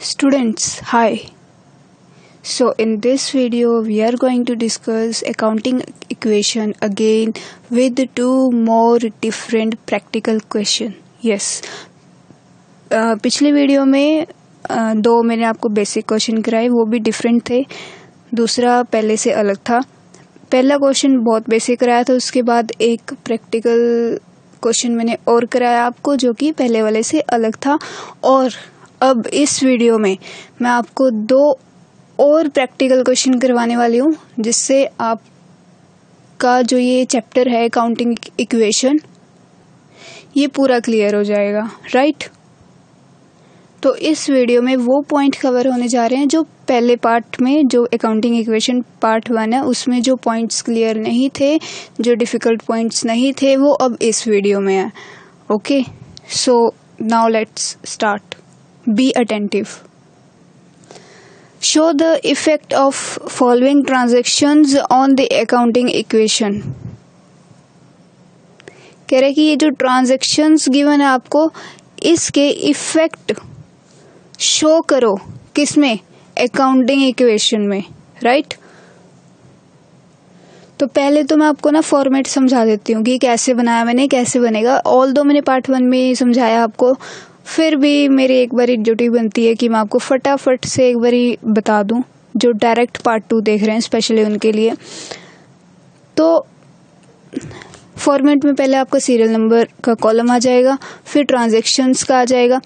Students, hi. So in this video we are going to discuss accounting equation again with two more different practical question. Yes. पिछले video में दो मैंने आपको basic question कराए, वो भी डिफरेंट थे, दूसरा पहले से अलग था। पहला क्वेश्चन बहुत बेसिक कराया था, उसके बाद एक प्रैक्टिकल क्वेश्चन मैंने और कराया आपको जो कि पहले वाले से अलग था। और अब इस वीडियो में मैं आपको दो और प्रैक्टिकल क्वेश्चन करवाने वाली हूँ, जिससे आपका जो ये चैप्टर है अकाउंटिंग इक्वेशन, ये पूरा क्लियर हो जाएगा, राइट। तो इस वीडियो में वो पॉइंट कवर होने जा रहे हैं जो पहले पार्ट में, जो अकाउंटिंग इक्वेशन पार्ट 1 है, उसमें जो पॉइंट्स क्लियर नहीं थे, जो डिफ़िकल्ट पॉइंट्स नहीं थे, वो अब इस वीडियो में है। Okay, so now let's start. Be attentive. Show the effect of following transactions on the accounting equation. कह रहे कि ये जो ट्रांजैक्शंस गिवन है आपको, इसके इफेक्ट शो करो किसमें, अकाउंटिंग इक्वेशन में, राइट। तो पहले तो मैं आपको ना फॉर्मेट समझा देती हूँ कि कैसे बनाया मैंने, कैसे बनेगा। ऑल दो मैंने पार्ट 1 में समझाया आपको, फिर भी मेरी एक बारी ड्यूटी बनती है कि मैं आपको फटाफट से एक बारी बता दूं, जो डायरेक्ट पार्ट 2 देख रहे हैं स्पेशली उनके लिए। तो फॉर्मेट में पहले आपका सीरियल नंबर का कॉलम आ जाएगा, फिर ट्रांजैक्शंस का आ जाएगा,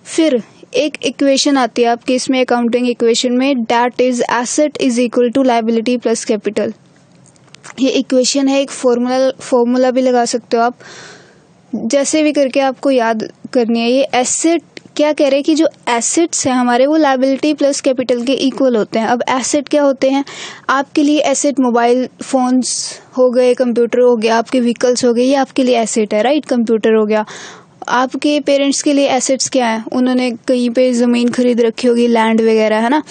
फिर एक इक्वेशन आती है आपकी इसमें अकाउंटिंग इक्वेशन में, that is asset is equal to liability plus capital. ये इक्वेशन है, एक फॉर्मूला भी लगा सकते हो आप, जैसे भी करके आपको याद करनी है। ये एसेट क्या कह रहे हैं कि जो एसेट्स हैं हमारे, वो लायबिलिटी प्लस कैपिटल के इक्वल होते हैं। अब एसेट क्या होते हैं आपके लिए? एसेट मोबाइल फोन्स हो गए, कंप्यूटर हो गया, आपके व्हीकल्स हो गए, ये आपके लिए एसेट है, राइट। कंप्यूटर हो गया। आपके पेरेंट्स के लिए एसेट्स क्या है? उन्होंने कहीं पे ज़मीन खरीद रखी होगी, लैंड वगैरह, है ना।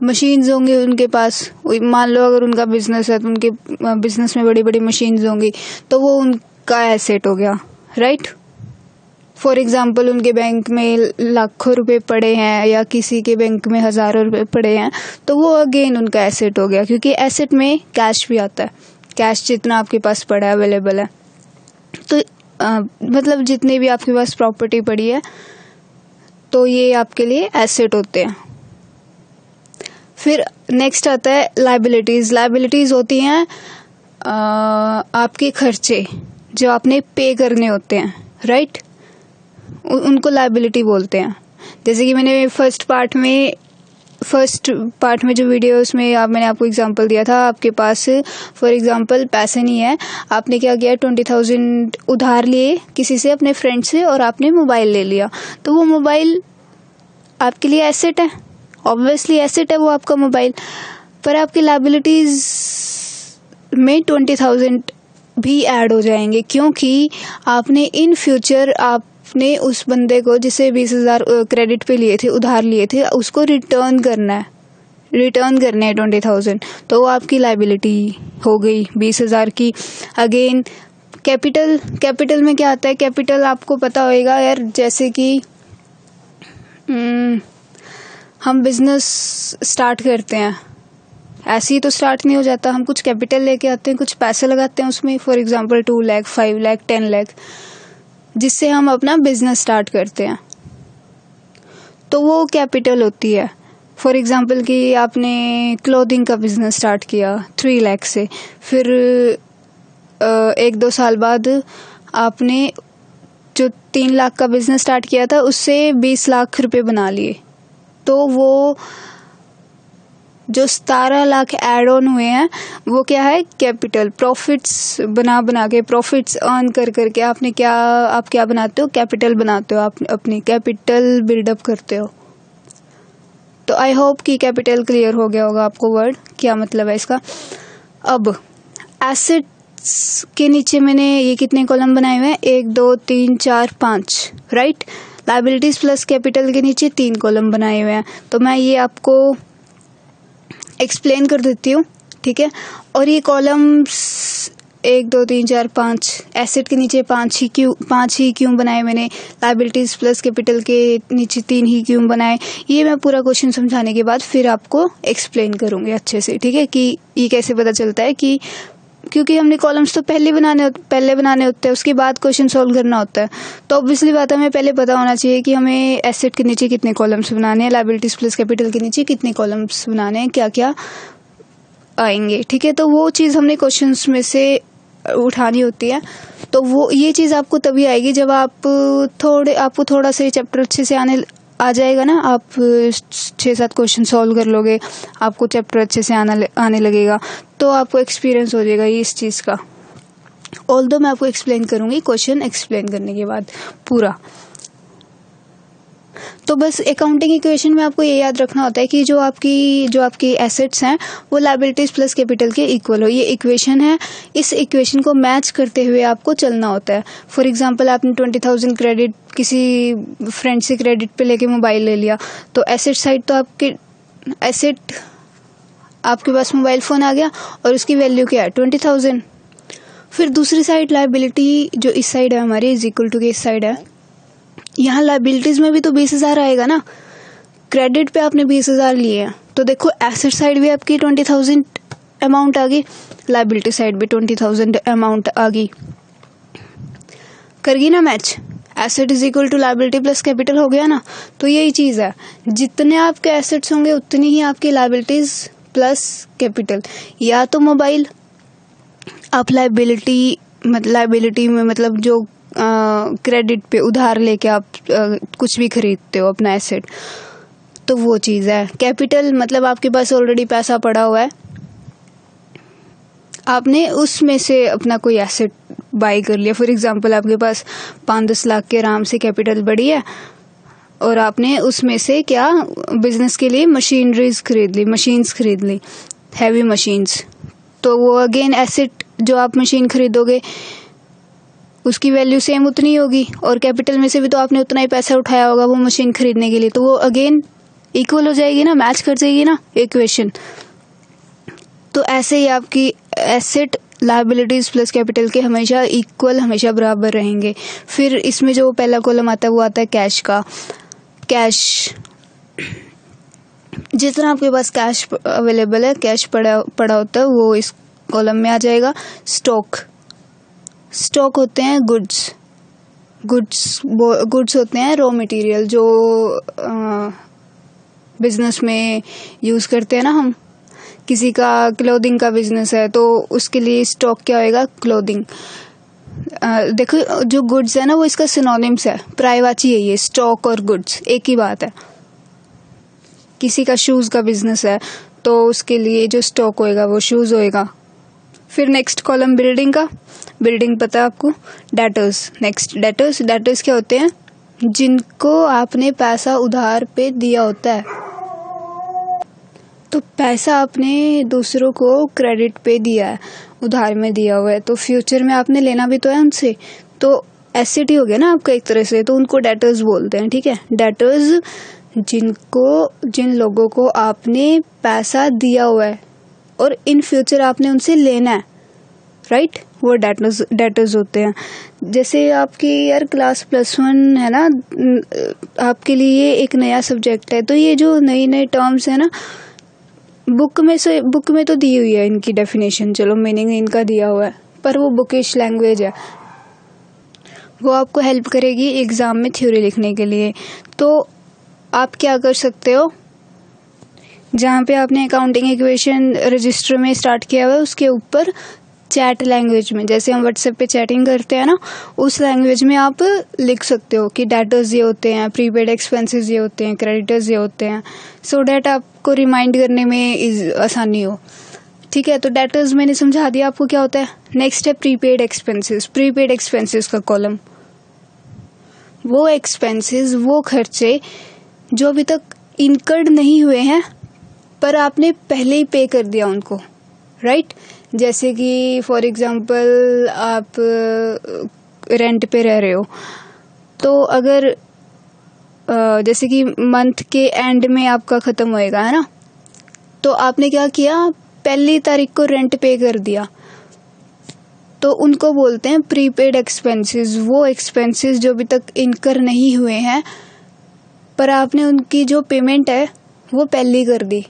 मशीन्स होंगी उनके पास, मान लो अगर उनका बिजनेस है तो उनके बिजनेस में बड़ी बड़ी मशीन्स होंगी, तो वो उनका एसेट हो गया, राइट। फॉर एग्जाम्पल उनके बैंक में लाखों रुपए पड़े हैं या किसी के बैंक में हज़ारों रुपए पड़े हैं, तो वो अगेन उनका एसेट हो गया, क्योंकि एसेट में कैश भी आता है। कैश जितना आपके पास पड़ा है, अवेलेबल है, तो मतलब जितनी भी आपके पास प्रॉपर्टी पड़ी है, तो ये आपके लिए एसेट होते हैं। फिर नेक्स्ट आता है लायबिलिटीज़। लायबिलिटीज़ होती हैं आपके खर्चे जो आपने पे करने होते हैं, राइट। उनको लायबिलिटी बोलते हैं। जैसे कि मैंने फर्स्ट पार्ट में जो वीडियो, उसमें मैंने आपको एग्जांपल दिया था, आपके पास फॉर एग्जांपल पैसे नहीं है, आपने क्या किया, 20,000 उधार लिए किसी से, अपने फ्रेंड से, और आपने मोबाइल ले लिया, तो वो मोबाइल आपके लिए एसेट है, ऑब्वियसली एसेट है वो आपका मोबाइल। पर आपकी लायबिलिटीज में 20,000 भी ऐड हो जाएंगे, क्योंकि आपने इन फ्यूचर आपने उस बंदे को जिसे 20,000 क्रेडिट पे लिए थे, उधार लिए थे, उसको रिटर्न करने हैं 20,000, तो वो आपकी लायबिलिटी हो गई 20,000 की। अगेन कैपिटल में क्या आता है? कैपिटल आपको पता होएगा यार, जैसे कि हम बिजनेस स्टार्ट करते हैं, ऐसे ही तो स्टार्ट नहीं हो जाता, हम कुछ कैपिटल लेके आते हैं, कुछ पैसे लगाते हैं उसमें, फॉर एग्जांपल 2 लाख, 5 लाख, 10 लाख, जिससे हम अपना बिजनेस स्टार्ट करते हैं, तो वो कैपिटल होती है। फॉर एग्जांपल कि आपने क्लोथिंग का बिजनेस स्टार्ट किया 3 लाख से, फिर 1-2 साल बाद आपने जो 3 लाख का बिजनेस स्टार्ट किया था, उससे 20 लाख रुपए बना लिए, तो वो जो 17 लाख एड ऑन हुए हैं, वो क्या है? कैपिटल। प्रॉफिट्स बना के, प्रॉफिट्स अर्न करके आप क्या बनाते हो? कैपिटल बनाते हो, आप अपनी कैपिटल बिल्डअप करते हो। तो आई होप कि कैपिटल क्लियर हो गया होगा आपको, वर्ड क्या मतलब है इसका। अब एसेट्स के नीचे मैंने ये कितने कॉलम बनाए हुए हैं? 1 2 3 4 5, राइट। लायबिलिटीज प्लस कैपिटल के नीचे 3 कॉलम बनाए हुए हैं, तो मैं ये आपको एक्सप्लेन कर देती हूँ, ठीक है। और ये कॉलम्स 1 2 3 4 5 एसेट के नीचे 5 ही क्यों बनाए मैंने, लायबिलिटीज़ प्लस कैपिटल के नीचे 3 ही क्यों बनाए, ये मैं पूरा क्वेश्चन समझाने के बाद फिर आपको एक्सप्लेन करूँगी अच्छे से, ठीक है, कि ये कैसे पता चलता है कि क्योंकि हमने कॉलम्स तो पहले बनाने होते हैं, उसके बाद क्वेश्चन सॉल्व करना होता है। तो ऑब्वियसली बात है, हमें पहले पता होना चाहिए कि हमें एसेट के नीचे कितने कॉलम्स बनाने हैं, लायबिलिटीज़ प्लस कैपिटल के नीचे कितने कॉलम्स बनाने हैं, क्या क्या आएंगे, ठीक है। तो वो चीज़ हमने क्वेश्चंस में से उठानी होती है। तो वो ये चीज़ आपको तभी आएगी जब आपको थोड़ा सा चैप्टर अच्छे से आ जाएगा ना, आप 6-7 क्वेश्चन सॉल्व कर लोगे, आपको चैप्टर अच्छे से आने लगेगा, तो आपको एक्सपीरियंस हो जाएगा ये इस चीज़ का। ऑल्दो मैं आपको एक्सप्लेन करूँगी क्वेश्चन एक्सप्लेन करने के बाद पूरा। तो बस अकाउंटिंग इक्वेशन में आपको ये याद रखना होता है कि जो आपकी एसेट्स हैं वो लायबिलिटीज प्लस कैपिटल के इक्वल हो, ये इक्वेशन है। इस इक्वेशन को मैच करते हुए आपको चलना होता है। फॉर एग्जांपल आपने 20,000 क्रेडिट किसी फ्रेंड से क्रेडिट पे लेके मोबाइल ले लिया, तो एसेट साइड तो आपके पास मोबाइल फ़ोन आ गया और उसकी वैल्यू क्या है 20,000। फिर दूसरी साइड लायबिलिटी जो इस साइड है हमारी इज इक्वल टू के इस साइड है, यहाँ लायबिलिटीज में भी तो 20,000 आएगा ना, क्रेडिट पे आपने 20,000 लिए हैं, तो देखो एसेट साइड भी आपकी 20,000 अमाउंट आ गई, लायबिलिटी साइड भी 20,000 अमाउंट आ गई, कर गई ना match. Asset is equal to liability plus capital हो गया ना। तो यही चीज़ है, जितने आपके एसेट्स होंगे उतनी ही आपकी लायबिलिटीज प्लस कैपिटल। या तो मोबाइल आप लायबिलिटी में मतलब जो क्रेडिट पे उधार लेके आप कुछ भी खरीदते हो अपना एसेट, तो वो चीज़ है। कैपिटल मतलब आपके पास ऑलरेडी पैसा पड़ा हुआ है, आपने उसमें से अपना कोई एसेट बाई कर लिया। फॉर एग्जांपल आपके पास 5-10 लाख के आराम से कैपिटल बड़ी है और आपने उसमें से क्या बिजनेस के लिए मशीनरीज खरीद ली, हैवी मशीन्स, तो वो अगेन एसेट जो आप मशीन खरीदोगे उसकी वैल्यू सेम उतनी होगी, और कैपिटल में से भी तो आपने उतना ही पैसा उठाया होगा वो मशीन खरीदने के लिए, तो वो अगेन इक्वल हो जाएगी ना, मैच कर जाएगी ना इक्वेशन। तो ऐसे ही आपकी एसेट लायबिलिटीज प्लस कैपिटल के हमेशा इक्वल, हमेशा बराबर रहेंगे। फिर इसमें जो पहला कॉलम आता है वो आता है कैश का। कैश, जितना आपके पास कैश अवेलेबल है, कैश पड़ा होता है, वो इस कॉलम में आ जाएगा। स्टॉक होते हैं गुड्स होते हैं रॉ मटेरियल, जो बिजनेस में यूज़ करते हैं ना हम। किसी का क्लोथिंग का बिजनेस है तो उसके लिए स्टॉक क्या होएगा, क्लोथिंग। देखो जो गुड्स है ना वो इसका सिनोनिम्स है, पर्यायवाची है ये, स्टॉक और गुड्स एक ही बात है। किसी का शूज़ का बिजनेस है तो उसके लिए जो स्टॉक होएगा वो शूज़ होएगा। फिर नेक्स्ट कॉलम बिल्डिंग पता है आपको, डेटर्स। नेक्स्ट डेटर्स क्या होते हैं, जिनको आपने पैसा उधार पे दिया होता है। तो पैसा आपने दूसरों को क्रेडिट पे दिया है, उधार में दिया हुआ है, तो फ्यूचर में आपने लेना भी तो है उनसे, तो एसेट ही हो गया ना आपका एक तरह से, तो उनको डेटर्स बोलते हैं, ठीक है। डेटर्स जिन लोगों को आपने पैसा दिया हुआ है और इन फ्यूचर आपने उनसे लेना है, राइट, वो डेटर्स होते हैं। जैसे आपकी यार क्लास +1 है ना, आपके लिए एक नया सब्जेक्ट है, तो ये जो नई टर्म्स है ना बुक में तो दी हुई है इनकी डेफिनेशन, चलो मीनिंग इनका दिया हुआ है, पर वो बुकिश लैंग्वेज है, वो आपको हेल्प करेगी एग्ज़ाम में थ्योरी लिखने के लिए। तो आप क्या कर सकते हो, जहाँ पे आपने अकाउंटिंग इक्वेशन रजिस्टर में स्टार्ट किया हुआ है उसके ऊपर चैट लैंग्वेज में, जैसे हम व्हाट्सएप पे चैटिंग करते हैं ना, उस लैंग्वेज में आप लिख सकते हो कि डेटर्स ये होते हैं, प्रीपेड एक्सपेंसेस ये होते हैं, क्रेडिटर्स ये होते हैं, सो डैट आपको रिमाइंड करने में आसानी हो, ठीक है। तो डेटर्स मैंने समझा दिया आपको क्या होता है। नेक्स्ट है प्रीपेड एक्सपेंसेस का कॉलम, वो एक्सपेंसेस, वो खर्चे जो अभी तक इनकर्ड नहीं हुए हैं पर आपने पहले ही पे कर दिया उनको, राइट। जैसे कि फॉर एग्जांपल आप रेंट पे रह रहे हो, तो अगर जैसे कि मंथ के एंड में आपका ख़त्म होएगा, है ना, तो आपने क्या किया, पहली तारीख को रेंट पे कर दिया, तो उनको बोलते हैं प्रीपेड एक्सपेंसेस। वो एक्सपेंसेस जो अभी तक इनकर नहीं हुए हैं पर आपने उनकी जो पेमेंट है वो पहले कर दी,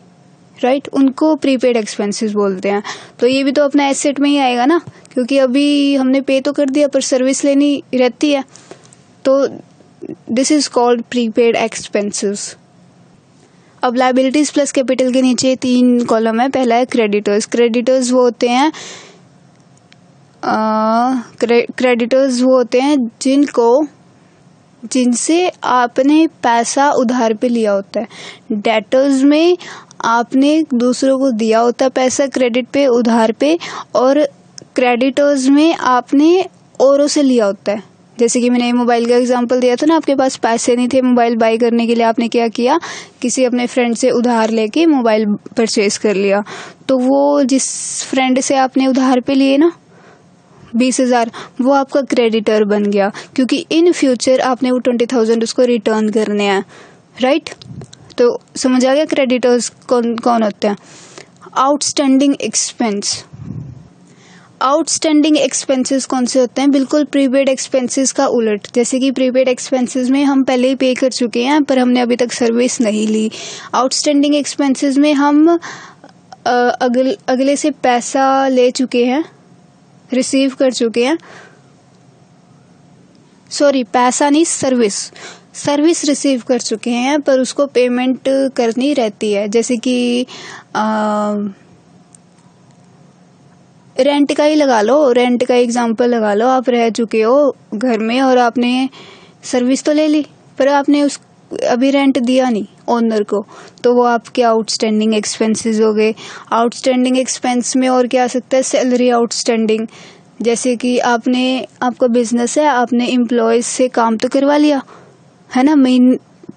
राइट, उनको प्रीपेड एक्सपेंसेस बोलते हैं। तो ये भी तो अपना एसेट में ही आएगा ना, क्योंकि अभी हमने पे तो कर दिया पर सर्विस लेनी रहती है, तो this is called prepaid expenses. अब लायबिलिटीज प्लस कैपिटल के नीचे 3 कॉलम है। पहला है क्रेडिटर्स। क्रेडिटर्स वो होते हैं जिनसे आपने पैसा उधार पे लिया होता है। डेटर्स में आपने दूसरों को दिया होता है पैसा क्रेडिट पे, उधार पे, और क्रेडिटर्स में आपने औरों से लिया होता है। जैसे कि मैंने मोबाइल का एग्जांपल दिया था ना, आपके पास पैसे नहीं थे मोबाइल बाई करने के लिए, आपने क्या किया, किसी अपने फ्रेंड से उधार लेके मोबाइल परचेज कर लिया। तो वो जिस फ्रेंड से आपने उधार पे लिए ना 20,000, वो आपका क्रेडिटर बन गया, क्योंकि इन फ्यूचर आपने वो 20,000 उसको रिटर्न करने हैं, राइट। तो समझ आ गया क्रेडिटर्स कौन कौन होते हैं। Outstanding expense. आउटस्टैंडिंग एक्सपेंसेस कौन से होते हैं? बिल्कुल प्रीपेड एक्सपेंसेस का उलट। जैसे कि प्रीपेड एक्सपेंसेस में हम पहले ही पे कर चुके हैं पर हमने अभी तक सर्विस नहीं ली। आउटस्टैंडिंग एक्सपेंसेस में हम अगले से पैसा ले चुके हैं, रिसीव कर चुके हैं, सॉरी पैसा नहीं, सर्विस रिसीव कर चुके हैं पर उसको पेमेंट करनी रहती है। जैसे कि रेंट का ही लगा लो, रेंट का एग्जांपल लगा लो। आप रह चुके हो घर में और आपने सर्विस तो ले ली पर आपने अभी रेंट दिया नहीं ओनर को, तो वो आपके आउटस्टैंडिंग एक्सपेंसेस हो गए। आउटस्टैंडिंग एक्सपेंस में और क्या आ सकता है? Salary outstanding. जैसे कि आपका बिजनेस है, आपने एम्प्लॉयज से काम तो करवा लिया है ना,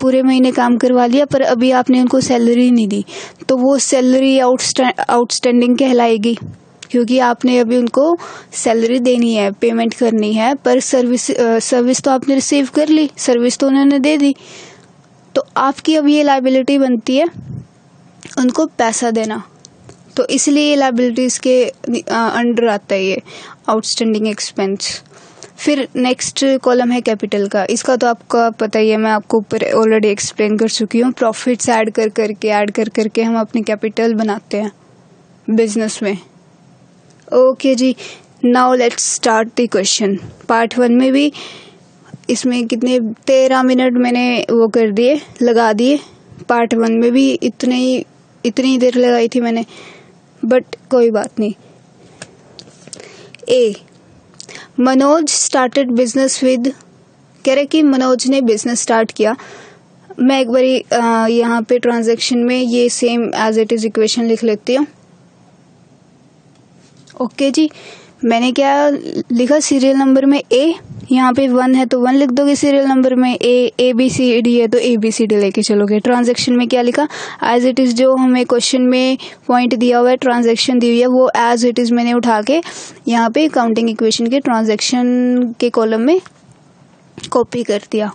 पूरे महीने काम करवा लिया पर अभी आपने उनको सैलरी नहीं दी, तो वो सैलरी आउटस्टैंडिंग कहलाएगी, क्योंकि आपने अभी उनको सैलरी देनी है, पेमेंट करनी है, पर सर्विस तो आपने रिसीव कर ली, सर्विस तो उन्होंने दे दी, तो आपकी अब ये लायबिलिटी बनती है उनको पैसा देना। तो इसलिए ये लायबिलिटीज के अंडर आता है ये आउटस्टैंडिंग एक्सपेंस। फिर नेक्स्ट कॉलम है कैपिटल का। इसका तो आपका पता ही है, मैं आपको ऊपर ऑलरेडी एक्सप्लेन कर चुकी हूँ। प्रॉफिट्स ऐड कर करके हम अपनी कैपिटल बनाते हैं बिजनेस में। ओके जी, now let's start the question. Part 1 में भी इसमें कितने 13 मिनट मैंने वो कर दिए, लगा दिए। पार्ट 1 में भी इतनी देर लगाई थी मैंने, बट कोई बात नहीं। ए, मनोज स्टार्टेड बिजनेस विद, कह रहे कि मनोज ने बिजनेस स्टार्ट किया। मैं एक बारी यहाँ पे ट्रांजैक्शन में ये same as it is equation लिख लेती हूँ। ओके जी, मैंने क्या लिखा, सीरियल नंबर में ए, यहाँ पे 1 है तो 1 लिख दोगे, सीरियल नंबर में ए बी सी डी है तो ए बी सी डी लेके चलोगे। ट्रांजैक्शन में क्या लिखा, एज इट इज, जो हमें क्वेश्चन में पॉइंट दिया हुआ है, ट्रांजैक्शन दी हुई है, वो एज इट इज मैंने उठा के यहाँ पे काउंटिंग इक्वेशन के ट्रांजैक्शन के कॉलम में कॉपी कर दिया।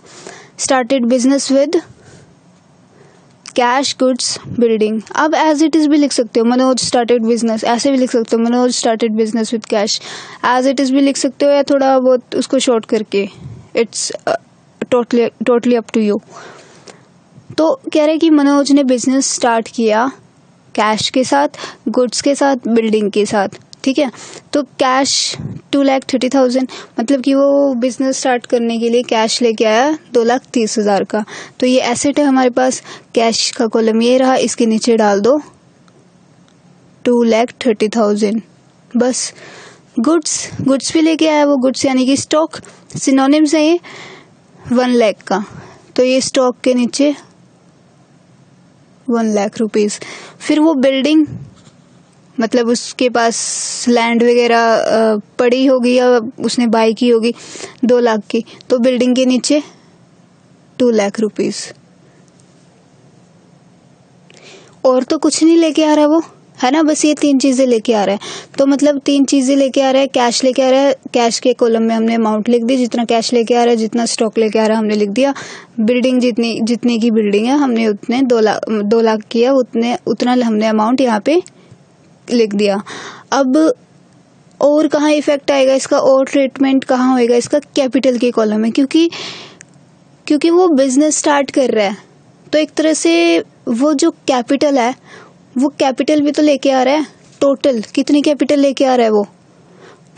Started business with cash, goods, building. अब एज इट इज भी लिख सकते हो, मनोज स्टार्टेड बिजनेस, ऐसे भी लिख सकते हो, Manoj started business with cash. As it is भी लिख सकते हो या थोड़ा बहुत उसको शॉर्ट करके, it's totally up to you. तो कह रहे कि मनोज ने बिजनेस स्टार्ट किया कैश के साथ, गुड्स के साथ, बिल्डिंग के साथ, ठीक है। तो कैश 2,30,000, मतलब कि वो बिजनेस स्टार्ट करने के लिए कैश लेके आया 2,30,000 का। तो ये एसेट है हमारे पास, कैश का कॉलम ये रहा, इसके नीचे डाल दो 2,30,000 बस। गुड्स भी लेके आया वो, गुड्स यानी कि स्टॉक, सिनोनिम्स है ये 1 लाख का, तो ये स्टॉक के नीचे 1 लाख रुपीज। फिर वो बिल्डिंग, मतलब उसके पास लैंड वगैरह पड़ी होगी या उसने बाई की होगी 2 लाख की, तो बिल्डिंग के नीचे 2 लाख रुपीज। और तो कुछ नहीं लेके आ रहा वो, है ना, बस ये 3 चीजें लेके आ रहा है। तो मतलब 3 चीजें लेके आ रहा है, कैश लेके आ रहा है, कैश के कॉलम में हमने अमाउंट लिख दी, जितना कैश लेके आ रहा है, जितना स्टॉक लेके आ रहा है हमने लिख दिया। बिल्डिंग जितने की बिल्डिंग है हमने उतने 2 लाख किया, उतना हमने अमाउंट यहाँ पे लिख दिया। अब और कहाँ इफेक्ट आएगा इसका, और ट्रीटमेंट कहाँ होएगा इसका, कैपिटल के कॉलम में, क्योंकि वो बिजनेस स्टार्ट कर रहा है। तो एक तरह से वो जो कैपिटल है वो कैपिटल भी तो लेके आ रहा है। टोटल कितनी कैपिटल लेके आ रहा है वो,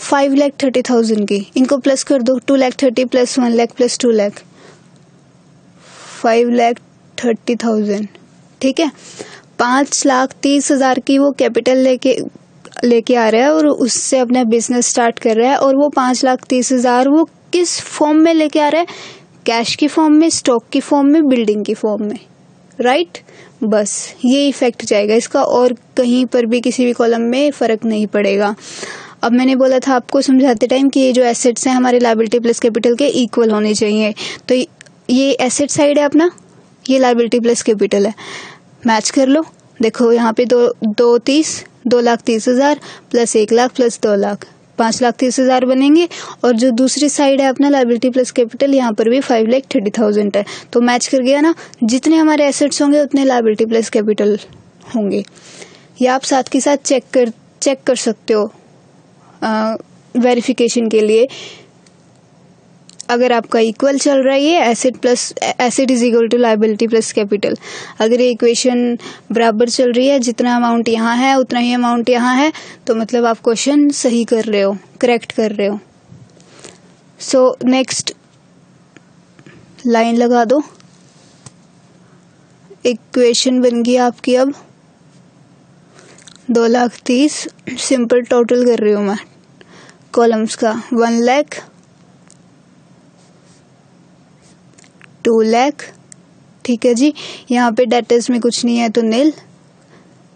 5,30,000 की। इनको प्लस कर दो, 2,30,000 प्लस 1 लाख प्लस 2 लाख, 5,30,000। ठीक है, 5,30,000 की वो कैपिटल लेके आ रहा है और उससे अपना बिजनेस स्टार्ट कर रहा है। और वो 5,30,000 वो किस फॉर्म में लेके आ रहा है, कैश की फॉर्म में, स्टॉक की फॉर्म में, बिल्डिंग की फॉर्म में, राइट। बस ये इफेक्ट जाएगा इसका, और कहीं पर भी किसी भी कॉलम में फर्क नहीं पड़ेगा। अब मैंने बोला था आपको समझाते टाइम कि ये जो एसेट्स हैं हमारे लायबिलिटी प्लस कैपिटल के इक्वल होने चाहिए। तो ये एसेट साइड है अपना, ये लायबिलिटी प्लस कैपिटल है। मैच कर लो, देखो यहाँ पे 2,30,000 प्लस 1 लाख प्लस 2 लाख, 5,30,000 बनेंगे। और जो दूसरी साइड है अपना लायबिलिटी प्लस कैपिटल, यहाँ पर भी 5,30,000 है। तो मैच कर गया ना, जितने हमारे एसेट्स होंगे उतने लायबिलिटी प्लस कैपिटल होंगे। या आप साथ के साथ चेक कर सकते हो वेरिफिकेशन के लिए। अगर आपका इक्वल चल रहा है ये asset is equal to liability plus capital, अगर ये इक्वेशन बराबर चल रही है, जितना अमाउंट यहाँ है उतना ही अमाउंट यहाँ है, तो मतलब आप क्वेश्चन सही कर रहे हो, करेक्ट कर रहे हो। सो नेक्स्ट लाइन लगा दो। इक्वेशन बन गई आपकी अब 2,30,000, सिंपल टोटल कर रही हूँ मैं कॉलम्स का, 1 लाख, 2 लाख। ठीक है जी, यहाँ पे डेटर्स में कुछ नहीं है तो नील,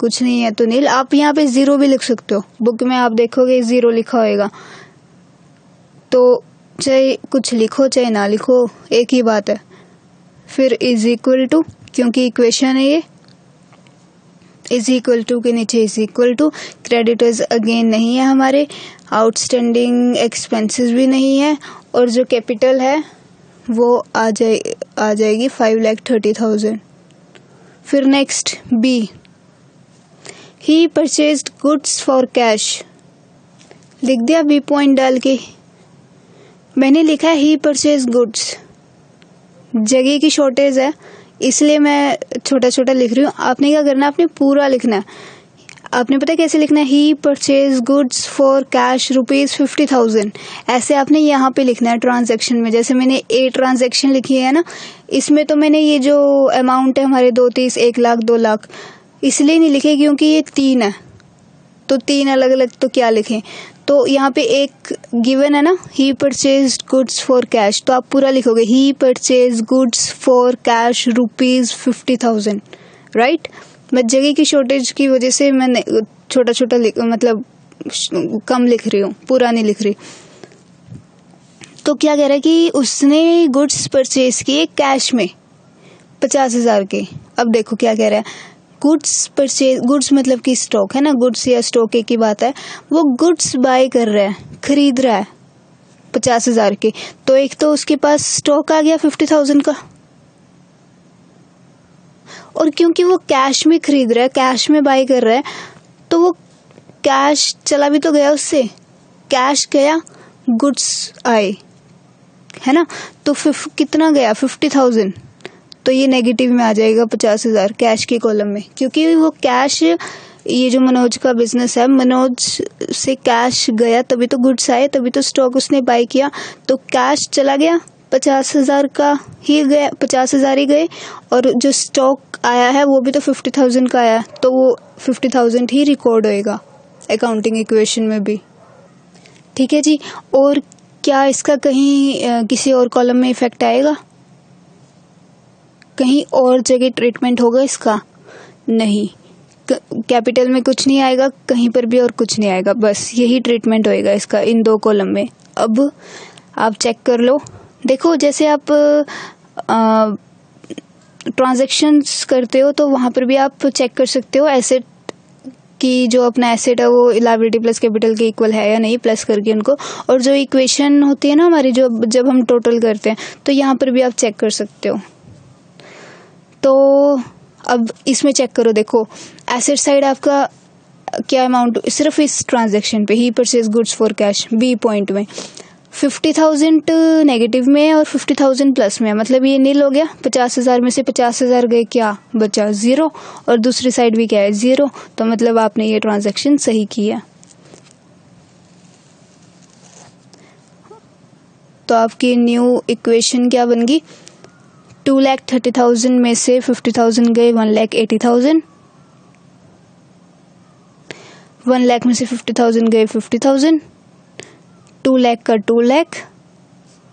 कुछ नहीं है तो नील। आप यहाँ पे 0 भी लिख सकते हो, बुक में आप देखोगे 0 लिखा होएगा, तो चाहे कुछ लिखो चाहे ना लिखो एक ही बात है। फिर इज इक्वल टू, क्योंकि इक्वेशन है ये, इज इक्वल टू के नीचे is equal to, creditors again नहीं है हमारे, आउटस्टैंडिंग एक्सपेंसेस भी नहीं है, और जो कैपिटल है वो आ जाएगी 5,30,000। फिर next B, he purchased goods for cash, लिख दिया बी पॉइंट डाल के। मैंने लिखा है ही परचेज गुड्स, जगह की शॉर्टेज है इसलिए मैं छोटा छोटा लिख रही हूँ। आपने क्या करना है, आपने पूरा लिखना है। आपने पता है कैसे लिखना है, he purchase goods for cash ₹50,000, ऐसे आपने यहाँ पे लिखना है ट्रांजैक्शन में। जैसे मैंने ए ट्रांजैक्शन लिखी है ना, इसमें तो मैंने ये जो अमाउंट है हमारे 2,30,000, 1 लाख, 2 लाख इसलिए नहीं लिखे क्योंकि ये 3 है, तो 3 अलग अलग तो क्या लिखें। तो यहाँ पे एक गिवन है ना, he purchase goods for cash, तो आप पूरा लिखोगे he purchase goods for cash ₹50,000, right. मैं जगह की शॉर्टेज की वजह से मैंने छोटा छोटा मतलब कम लिख रही हूँ, पूरा नहीं लिख रही। तो क्या कह रहा है कि उसने गुड्स परचेज किए कैश में 50,000 के। अब देखो क्या कह रहा है, गुड्स परचेज, गुड्स मतलब कि स्टॉक है ना, गुड्स या स्टॉक एक ही बात है। वो गुड्स बाय कर रहा है, खरीद रहा है 50,000 के, तो एक तो उसके पास स्टॉक आ गया 50,000 का, और क्योंकि वो कैश में खरीद रहा है, कैश में बाय कर रहा है, तो वो कैश चला भी तो गया उससे, कैश गया गुड्स आए, है ना। तो कितना गया 50,000, तो ये नेगेटिव में आ जाएगा 50,000 कैश के कॉलम में, क्योंकि वो कैश, ये जो मनोज का बिजनेस है, मनोज से कैश गया तभी तो गुड्स आए, तभी तो स्टॉक उसने बाय किया, तो कैश चला गया 50,000 का ही गया, 50,000 ही गए, और जो स्टॉक आया है वो भी तो 50,000 का आया, तो वो 50,000 ही रिकॉर्ड होएगा अकाउंटिंग इक्वेशन में भी। ठीक है जी, और क्या इसका कहीं किसी और कॉलम में इफेक्ट आएगा, कहीं और जगह ट्रीटमेंट होगा इसका? नहीं, कैपिटल में कुछ नहीं आएगा, कहीं पर भी और कुछ नहीं आएगा, बस यही ट्रीटमेंट होएगा इसका इन 2 कॉलम में। अब आप चेक कर लो, देखो जैसे आप ट्रांजैक्शंस करते हो तो वहाँ पर भी आप चेक कर सकते हो एसेट कि जो अपना एसेट है वो लायबिलिटी प्लस कैपिटल के इक्वल है या नहीं, प्लस करके उनको। और जो इक्वेशन होती है ना हमारी, जो जब हम टोटल करते हैं, तो यहाँ पर भी आप चेक कर सकते हो। तो अब इसमें चेक करो, देखो एसेट साइड आपका क्या अमाउंट सिर्फ इस ट्रांजैक्शन पे he purchase goods for cash B point में 50,000 नेगेटिव में है और 50,000 प्लस में है, मतलब ये नील हो गया। 50,000 में से 50,000 गए, क्या बचा 0, और दूसरी साइड भी क्या है 0, तो मतलब आपने ये ट्रांजैक्शन सही किया। तो आपकी न्यू इक्वेशन क्या बन गई, 2,30,000 में से 50,000 गए 1,80,000, 1 लाख में से 50,000 गए 50,000, 2 लाख का 2 लाख,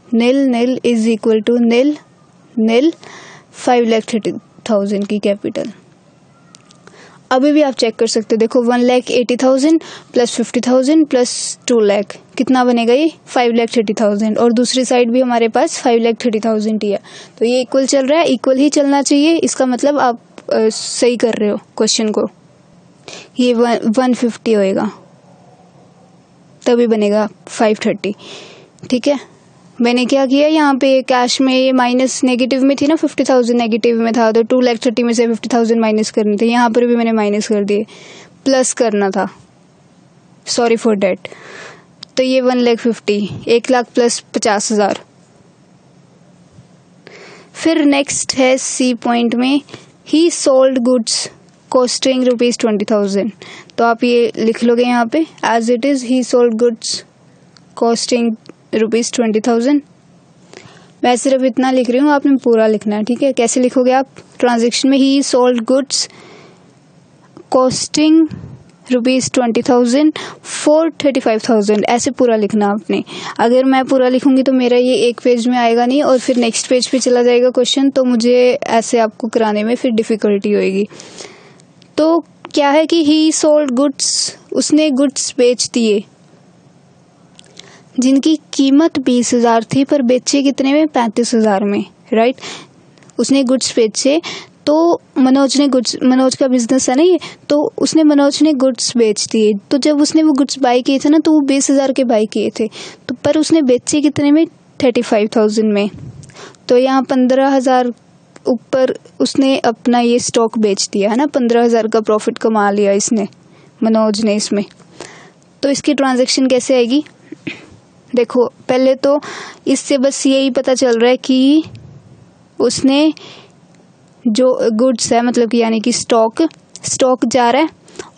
नील नील इज इक्वल टू नील नील, 5,30,000 की कैपिटल। अभी भी आप चेक कर सकते हो, देखो 1,80,000 प्लस 50,000 प्लस 2 लाख कितना बनेगा, ये 5,30,000, और दूसरी साइड भी हमारे पास 5,30,000 ही है, तो ये इक्वल चल रहा है, इक्वल ही चलना चाहिए, इसका मतलब आप सही कर रहे हो क्वेश्चन को। ये 150 होएगा, तभी बनेगा 530, ठीक है। मैंने क्या किया, यहाँ पे कैश में ये माइनस नेगेटिव में थी ना, 50,000 नेगेटिव में था, तो 2,30,000 में से 50,000 माइनस करने थे, यहाँ पर भी मैंने माइनस कर दिए, प्लस करना था, सॉरी फॉर डेट। तो ये 1,50,000, 1 लाख प्लस 50,000। फिर नेक्स्ट है सी पॉइंट में, ही सोल्ड गुड्स कॉस्टिंग ₹20,000, तो आप ये लिख लोगे यहाँ पे as it is, he sold goods costing ₹20,000। मैं सिर्फ इतना लिख रही हूँ, आपने पूरा लिखना है, ठीक है। कैसे लिखोगे आप, ट्रांजैक्शन में ही सोल्ड गुड्स कॉस्टिंग ₹20,000 फॉर 35,000, ऐसे पूरा लिखना आपने। अगर मैं पूरा लिखूंगी तो मेरा ये एक पेज में आएगा नहीं, और फिर नेक्स्ट पेज पे चला जाएगा क्वेश्चन, तो मुझे ऐसे आपको कराने में फिर डिफिकल्टी होएगी। तो क्या है कि ही सोल्ड गुड्स, उसने गुड्स बेच दिए जिनकी कीमत 20,000 थी, पर बेचे कितने में, 35,000 में, राइट। उसने गुड्स बेचे, तो मनोज का बिजनेस है ना ये, तो मनोज ने गुड्स बेच दिए, तो जब उसने वो गुड्स बाई किए थे ना, तो वो 20,000 के बाई किए थे, तो पर उसने बेचे कितने में, 35,000 में, तो यहाँ 15,000 ऊपर उसने अपना ये स्टॉक बेच दिया है ना, 15,000 का प्रॉफिट कमा लिया इसने, मनोज ने इसमें। तो इसकी ट्रांजैक्शन कैसे आएगी, देखो पहले तो इससे बस यही पता चल रहा है कि उसने जो गुड्स है, मतलब कि यानी कि स्टॉक जा रहा है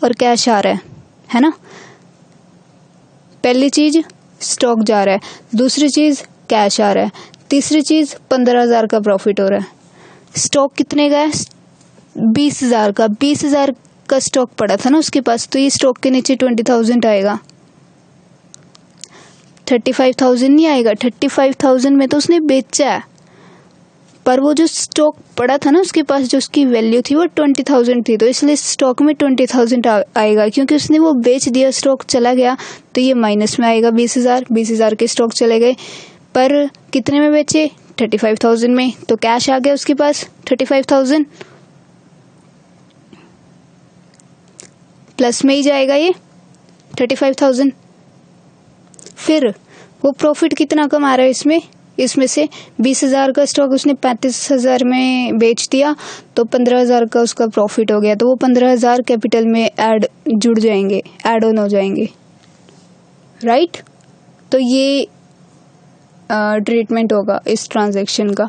और कैश आ रहा है ना। पहली चीज स्टॉक जा रहा है, दूसरी चीज कैश आ रहा है, तीसरी चीज 15,000 का प्रॉफिट हो रहा है। स्टॉक कितने का है, 20,000 का, 20,000 का स्टॉक पड़ा था ना उसके पास, तो ये स्टॉक के नीचे 20,000 आएगा, 35,000 नहीं आएगा। 35,000 में तो उसने बेचा है, पर वो जो स्टॉक पड़ा था ना उसके पास, जो उसकी वैल्यू थी वो 20,000 थी, तो इसलिए स्टॉक में 20,000 आएगा, क्योंकि उसने वो बेच दिया, स्टॉक चला गया, तो ये माइनस में आएगा 20,000 के स्टॉक चले गए, पर कितने में बेचे, 35,000 में, तो कैश आ गया उसके पास 35,000, प्लस में ही जाएगा ये 35,000। फिर वो प्रॉफिट कितना कमा रहा है इसमें से 20,000 का स्टॉक उसने 35,000 में बेच दिया, तो 15,000 का उसका प्रॉफिट हो गया, तो वो 15,000 कैपिटल में ऐड ऑन हो जाएंगे, राइट। तो ये ट्रीटमेंट होगा इस ट्रांजैक्शन का।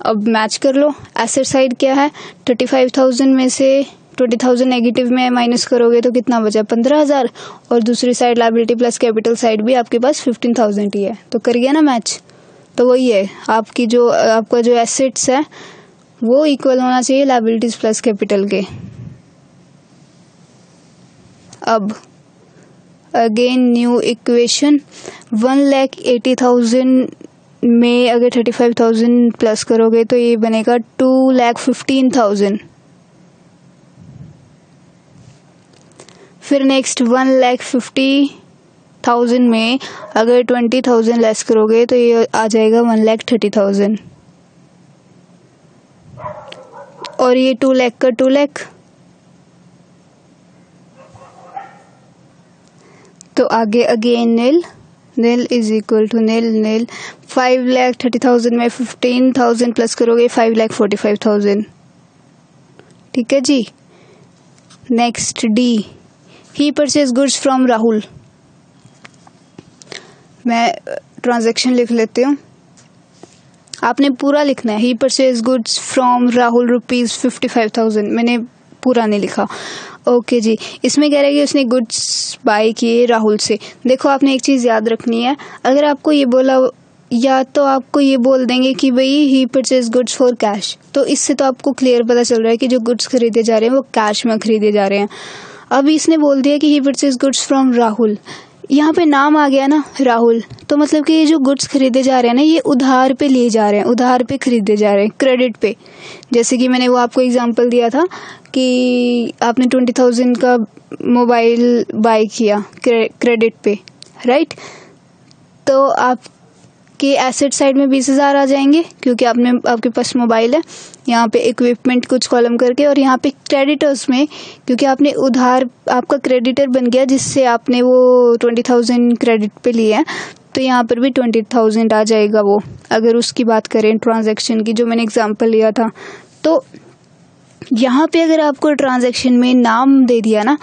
अब मैच कर लो, एसेट साइड क्या है, 35,000 में से 20,000 नेगेटिव में माइनस करोगे तो कितना बचा, 15,000, और दूसरी side liability plus capital side भी आपके पास 15,000 ही है, तो कर गया ना मैच। तो वही है आपका जो एसेट्स है वो इक्वल होना चाहिए लायबिलिटीज प्लस कैपिटल के। अब अगेन न्यू इक्वेशन, 1,80,000 में अगर 35,000 प्लस करोगे तो ये बनेगा 2,15,000। फिर नेक्स्ट 1,50,000 में अगर 20,000 लेस करोगे तो ये आ जाएगा 1,30,000, और ये 2 लाख का 2 लाख, तो आगे again nil is equal to nil. 5,30,000 में 15,000 प्लस करोगे 5,45,000, ठीक है जी। Next D, he purchase goods from Rahul. मैं ट्रांजैक्शन लिख लेती हूँ, आपने पूरा लिखना है। He purchase goods from Rahul ₹55,000। मैंने पूरा नहीं लिखा। ओके जी, इसमें कह रहा है कि उसने गुड्स बाय किए राहुल से। देखो आपने एक चीज़ याद रखनी है, अगर आपको ये बोला या तो आपको ये बोल देंगे कि भाई ही परचेज गुड्स फॉर कैश, तो इससे तो आपको क्लियर पता चल रहा है कि जो गुड्स खरीदे जा रहे हैं वो कैश में खरीदे जा रहे हैं। अब इसने बोल दिया कि ही परचेज गुड्स फ्रॉम राहुल, यहाँ पे नाम आ गया ना राहुल, तो मतलब कि ये जो गुड्स खरीदे जा रहे हैं ना ये उधार पे लिए जा रहे हैं, उधार पे खरीदे जा रहे हैं, क्रेडिट पे। जैसे कि मैंने वो आपको एग्जांपल दिया था कि आपने 20,000 का मोबाइल बाय किया क्रेडिट पे, राइट। तो आपके एसेट साइड में 20,000 आ जाएंगे क्योंकि आपके पास मोबाइल है। यहाँ पे इक्विपमेंट कुछ कॉलम करके, और यहाँ पे क्रेडिटर्स में क्योंकि आपने उधार, आपका क्रेडिटर बन गया जिससे आपने वो 20,000 क्रेडिट पे लिया है, तो यहाँ पर भी 20,000 आ जाएगा वो, अगर उसकी बात करें ट्रांजैक्शन की जो मैंने एग्जांपल लिया था। तो यहाँ पे अगर आपको ट्रांजैक्शन में नाम दे दिया ना,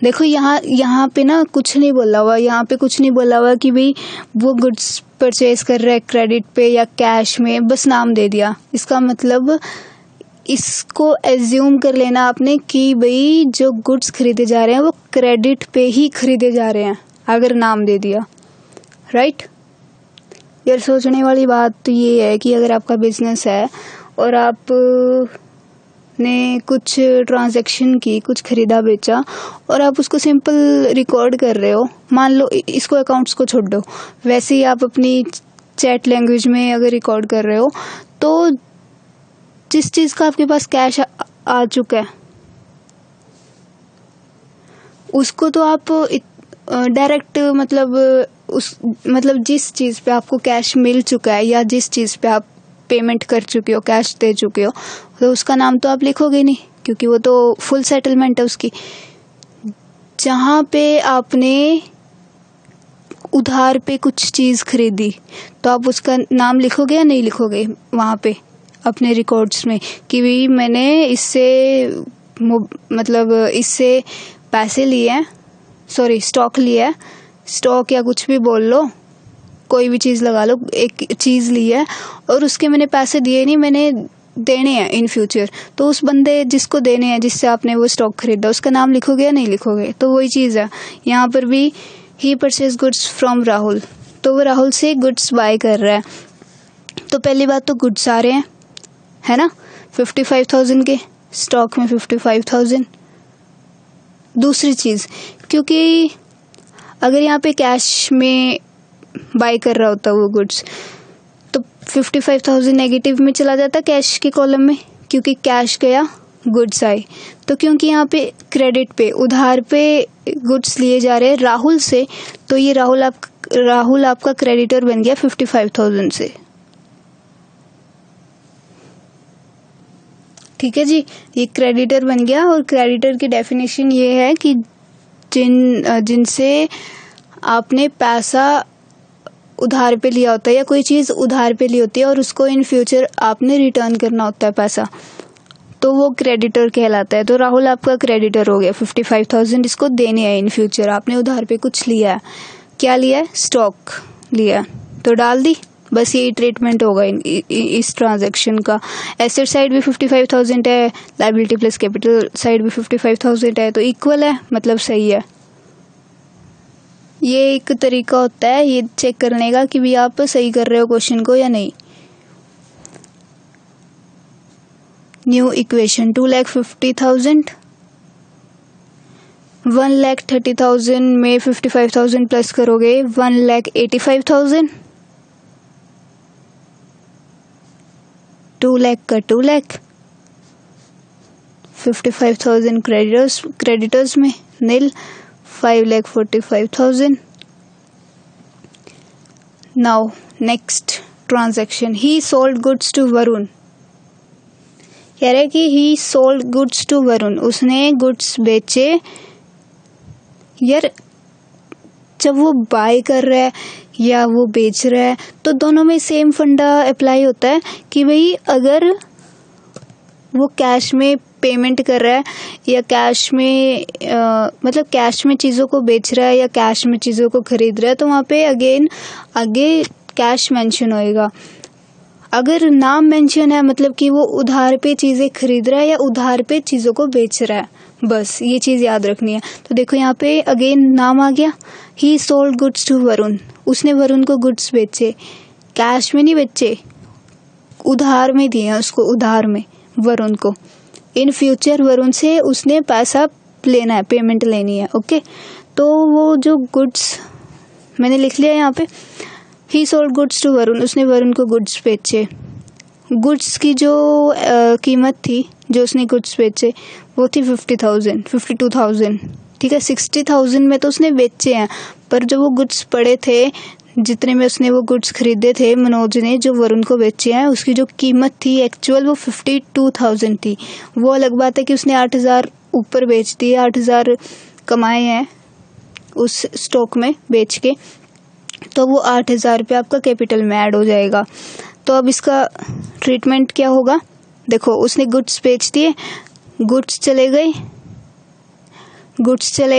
देखो यहाँ पे ना कुछ नहीं बोला हुआ, यहाँ पे कुछ नहीं बोला हुआ कि भाई वो गुड्स परचेज कर रहा है क्रेडिट पे या कैश में, बस नाम दे दिया। इसका मतलब इसको एज्यूम कर लेना आपने कि भाई जो गुड्स खरीदे जा रहे हैं वो क्रेडिट पे ही खरीदे जा रहे हैं, अगर नाम दे दिया, राइट। यार सोचने वाली बात तो ये है कि अगर आपका बिजनेस है और आप ने कुछ ट्रांजैक्शन की, कुछ खरीदा बेचा और आप उसको सिंपल रिकॉर्ड कर रहे हो, मान लो इसको अकाउंट्स को छोड़ दो, वैसे ही आप अपनी चैट लैंग्वेज में अगर रिकॉर्ड कर रहे हो, तो जिस चीज़ का आपके पास कैश आ चुका है उसको तो आप डायरेक्ट मतलब जिस चीज़ पे आपको कैश मिल चुका है या जिस चीज़ पे आप पेमेंट कर चुके हो, कैश दे चुके हो, तो उसका नाम तो आप लिखोगे नहीं क्योंकि वो तो फुल सेटलमेंट है उसकी। जहाँ पे आपने उधार पे कुछ चीज़ खरीदी तो आप उसका नाम लिखोगे या नहीं लिखोगे वहाँ पे अपने रिकॉर्ड्स में कि भाई मैंने इससे पैसे लिए हैं, सॉरी स्टॉक लिया है, स्टॉक या कुछ भी बोल लो, कोई भी चीज़ लगा लो, एक चीज़ ली है और उसके मैंने पैसे दिए नहीं, मैंने देने हैं इन फ्यूचर, तो उस बंदे जिसको देने हैं, जिससे आपने वो स्टॉक खरीदा, उसका नाम लिखोगे या नहीं लिखोगे। तो वही चीज़ है यहाँ पर भी, ही परचेज गुड्स फ्रॉम राहुल, तो वो राहुल से गुड्स बाय कर रहा है। तो पहली बात तो गुड्स आ रहे हैं, है ना, 55,000 के स्टॉक में 55,000। दूसरी चीज़, क्योंकि अगर यहाँ पे कैश में बाय कर रहा होता वो गुड्स तो 55,000 नेगेटिव में चला जाता कैश के कॉलम में, क्योंकि कैश गया गुड्स आए। तो क्योंकि यहाँ पे क्रेडिट पे, उधार पे गुड्स लिए जा रहे हैं राहुल से, तो ये राहुल आपका क्रेडिटर बन गया 55,000 से। ठीक है जी, ये क्रेडिटर बन गया। और क्रेडिटर की डेफिनेशन ये है कि जिनसे आपने पैसा उधार पे लिया होता है या कोई चीज़ उधार पे ली होती है और उसको इन फ्यूचर आपने रिटर्न करना होता है पैसा, तो वो क्रेडिटर कहलाता है। तो राहुल आपका क्रेडिटर हो गया, 55,000 इसको देने हैं इन फ्यूचर, आपने उधार पे कुछ लिया है। क्या लिया है? स्टॉक लिया है, तो डाल दी, बस यही ट्रीटमेंट होगा इस ट्रांजैक्शन का। एसेट साइड भी 55,000 है, लायबिलिटी प्लस कैपिटल साइड भी 55,000 है, तो इक्वल है, मतलब सही है। ये एक तरीका होता है ये चेक करने का कि भी आप सही कर रहे हो क्वेश्चन को या नहीं। न्यू इक्वेशन, 2,50,000 1,30,000 में 55,000 प्लस करोगे 1,85,000, 2 लाख का 2 लाख, 55,000 क्रेडिटर्स में nil, 5,45,000। Now next transaction, he sold goods to Varun. कह रहे कि he sold goods to Varun, उसने गुड्स बेचे। यार जब वो बाय कर रहा है या वो बेच रहा है तो दोनों में सेम फंडा अप्लाई होता है कि भाई अगर वो कैश में पेमेंट कर रहा है या कैश में मतलब कैश में चीज़ों को बेच रहा है या कैश में चीज़ों को खरीद रहा है, तो वहाँ पे अगेन आगे कैश मेंशन होएगा। अगर नाम मेंशन है मतलब कि वो उधार पे चीज़ें खरीद रहा है या उधार पे चीज़ों को बेच रहा है, बस ये चीज़ याद रखनी है। तो देखो यहाँ पे अगेन नाम आ गया, he sold goods to Varun, उसने वरुण को गुड्स बेचे, कैश में नहीं बेचे, उधार में दिए उसको, उधार में वरुण को। इन फ्यूचर वरुण से उसने पैसा लेना है, पेमेंट लेनी है। ओके, तो वो जो गुड्स मैंने लिख लिया यहाँ पे, he sold goods to Varun, उसने वरुण को गुड्स बेचे। गुड्स की जो कीमत थी जो उसने गुड्स बेचे वो थी 52,000, ठीक है। 60,000 में तो उसने बेचे हैं, पर जो वो गुड्स पड़े थे, जितने में उसने वो गुड्स खरीदे थे मनोज ने, जो वरुण को बेचे हैं, उसकी जो कीमत थी एक्चुअल वो 52,000 थी। वो अलग बात है कि उसने 8,000 ऊपर बेच दिए, 8,000 कमाए हैं उस स्टॉक में बेच के, तो वो 8,000 रुपये आपका कैपिटल में ऐड हो जाएगा। तो अब इसका ट्रीटमेंट क्या होगा, देखो उसने गुड्स बेच दिए, गुड्स चले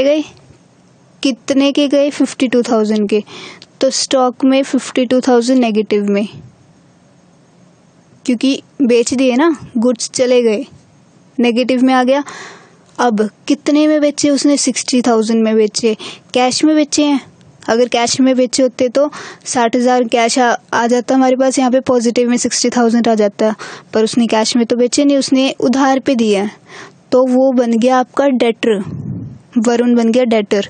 गए, कितने के गए, 52,000 के, तो स्टॉक में 52,000 नेगेटिव में, क्योंकि बेच दिए ना, गुड्स चले गए, नेगेटिव में आ गया। अब कितने में बेचे उसने, 60,000 में बेचे, कैश में बेचे हैं। अगर कैश में बेचे होते तो 60,000 कैश आ जाता हमारे पास, यहाँ पे पॉजिटिव में 60,000 आ जाता, पर उसने कैश में तो बेचे नहीं, उसने उधार पे दिया, तो वो बन गया आपका डेटर, वरुण बन गया डेटर।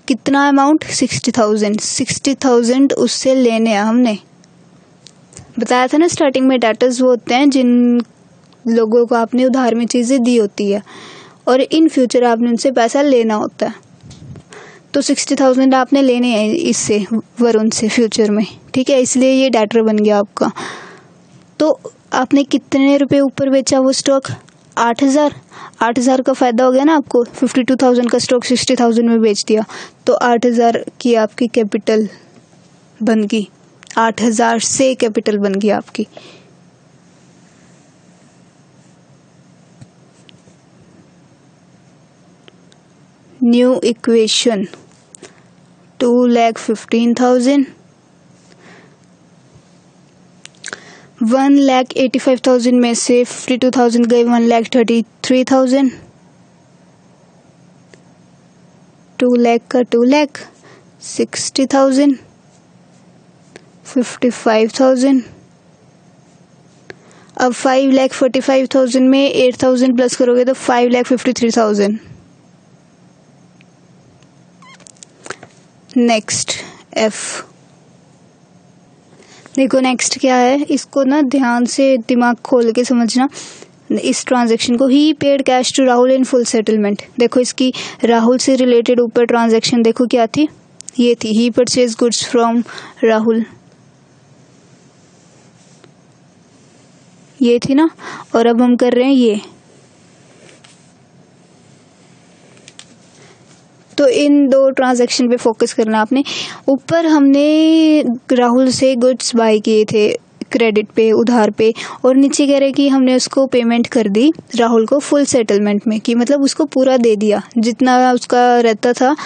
कितना अमाउंट, 60,000 उससे लेने हैं। हमने बताया था ना स्टार्टिंग में, डेटर्स वो होते हैं जिन लोगों को आपने उधार में चीज़ें दी होती है और इन फ्यूचर आपने उनसे पैसा लेना होता है। तो 60,000 आपने लेने हैं इससे, वरुण से, फ्यूचर में, ठीक है, इसलिए ये डेटर बन गया आपका। तो आपने कितने रुपए ऊपर बेचा वो स्टॉक, 8,000 का फ़ायदा हो गया ना आपको। 52,000 का स्टॉक 60,000 में बेच दिया, तो 8,000 की आपकी कैपिटल बन गई, 8,000 से कैपिटल बन गई आपकी। न्यू इक्वेशन, 2,15,000, 1,85,000 में से 52,000 गए, 1,33,000, 2 लाख का 2 लाख, 60,000, 55,000। अब 5,45,000 में 8,000 प्लस करोगे तो 5,53,000। नेक्स्ट एफ, देखो नेक्स्ट क्या है, इसको ना ध्यान से दिमाग खोल के समझना इस ट्रांजैक्शन को। He paid cash to Rahul in full settlement. देखो इसकी राहुल से रिलेटेड ऊपर ट्रांजैक्शन देखो क्या थी, ये थी, ही परचेज गुड्स फ्रॉम राहुल, ये थी ना, और अब हम कर रहे हैं ये। तो इन दो ट्रांजैक्शन पे फोकस करना आपने। ऊपर हमने राहुल से गुड्स बाय किए थे क्रेडिट पे, उधार पे, और नीचे कह रहे कि हमने उसको पेमेंट कर दी राहुल को फुल सेटलमेंट में, कि मतलब उसको पूरा दे दिया, जितना उसका रहता था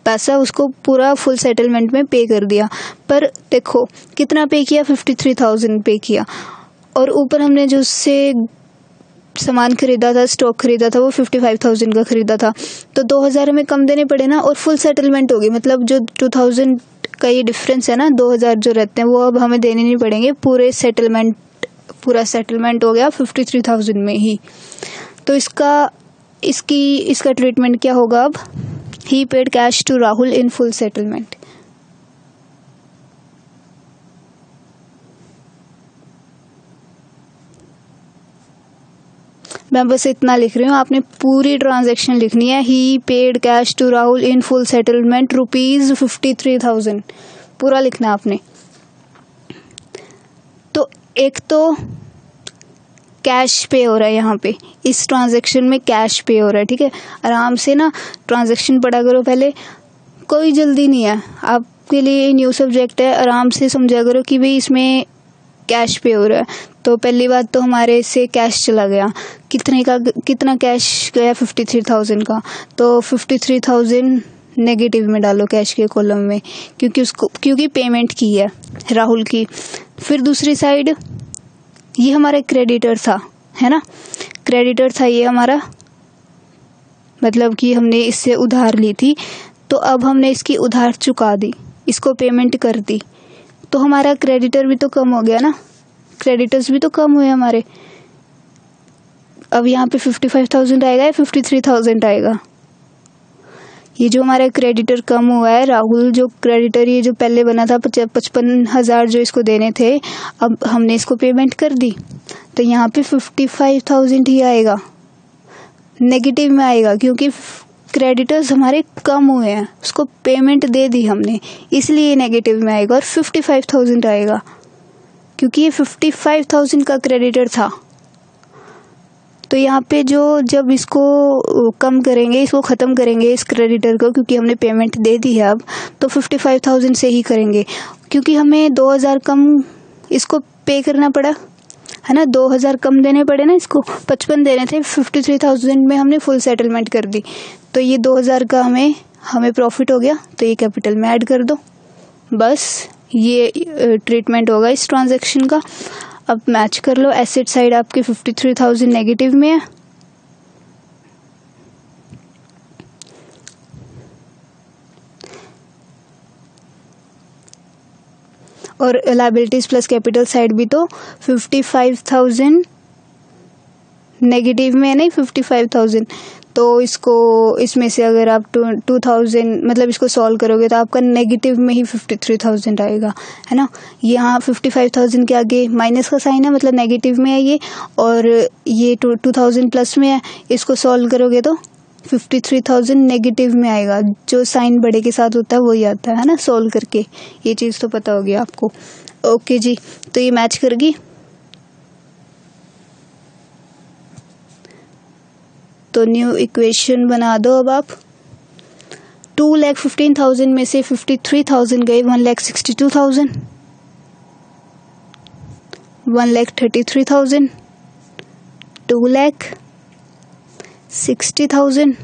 पैसा उसको पूरा फुल सेटलमेंट में पे कर दिया। पर देखो कितना पे किया, 53,000 पे किया, और ऊपर हमने जो उससे सामान खरीदा था, स्टॉक खरीदा था, वो 55,000 का खरीदा था, तो 2,000 हमें कम देने पड़े ना, और फुल सेटलमेंट होगी, मतलब जो 2,000 का ये डिफरेंस है ना, 2,000 जो रहते हैं वो अब हमें देने नहीं पड़ेंगे, पूरा सेटलमेंट हो गया 53,000 में ही। तो इसका ट्रीटमेंट क्या होगा अब, he paid cash to Rahul in full settlement. मैं बस इतना लिख रही हूँ, आपने पूरी ट्रांजैक्शन लिखनी है। He paid cash to Rahul in full settlement ₹53,000, पूरा लिखना आपने। तो एक तो कैश पे हो रहा है यहाँ पे, इस ट्रांजैक्शन में कैश पे हो रहा है, ठीक है। आराम से ना ट्रांजैक्शन पढ़ा करो पहले, कोई जल्दी नहीं है, आपके लिए न्यू सब्जेक्ट है, आराम से समझा करो कि भाई इसमें कैश पे हो रहा है। तो पहली बात तो हमारे से कैश चला गया, कितना कैश गया 53,000 का, तो 53,000 नेगेटिव में डालो कैश के कॉलम में, क्योंकि पेमेंट की है राहुल की। फिर दूसरी साइड ये हमारा क्रेडिटर था, है ना, क्रेडिटर था ये हमारा, मतलब कि हमने इससे उधार ली थी, तो अब हमने इसकी उधार चुका दी, इसको पेमेंट कर दी, तो हमारा क्रेडिटर भी तो कम हो गया ना, क्रेडिटर्स भी तो कम हुए हमारे। अब यहाँ पे 55,000 आएगा या 53,000 आएगा? ये जो हमारा क्रेडिटर कम हुआ है, राहुल जो क्रेडिटर ये जो पहले बना था 55,000 जो इसको देने थे, अब हमने इसको पेमेंट कर दी, तो यहाँ पे 55,000 ही आएगा, नेगेटिव में आएगा, क्योंकि क्रेडिटर्स हमारे कम हुए हैं, उसको पेमेंट दे दी हमने, इसलिए नेगेटिव में आएगा। और 55,000 आएगा क्योंकि ये 55,000 का क्रेडिटर था। तो यहाँ पे जब इसको कम करेंगे, इसको ख़त्म करेंगे इस क्रेडिटर को, क्योंकि हमने पेमेंट दे दी है अब, तो 55,000 से ही करेंगे, क्योंकि हमें 2,000 कम इसको पे करना पड़ा, है ना, 2,000 कम देने पड़े ना, इसको 55 देने थे, 53,000 में हमने फुल सेटलमेंट कर दी, तो ये 2,000 का हमें प्रॉफिट हो गया, तो ये कैपिटल में ऐड कर दो, बस ये ट्रीटमेंट होगा इस ट्रांजैक्शन का। अब मैच कर लो, एसेट साइड आपकी 53,000 नेगेटिव में है, और लायबिलिटीज प्लस कैपिटल साइड भी तो 55,000 नेगेटिव में है, नहीं 55,000, तो इसमें से अगर आप 2,000 मतलब इसको सॉल्व करोगे तो आपका नेगेटिव में ही 53,000 आएगा, है ना। यहाँ 55,000 के आगे माइनस का साइन है, मतलब नेगेटिव में है ये, और ये 2,000 प्लस में है, इसको सॉल्व करोगे तो 53,000 नेगेटिव में आएगा, जो साइन बड़े के साथ होता है वही आता है ना, सॉल्व करके, ये चीज़ तो पता होगी आपको। ओके जी, तो ये मैच करेगी, तो न्यू इक्वेशन बना दो अब आप। 2,15,000 में से 53,000 गए 1,62,000, 1,33,000, 2,60,000,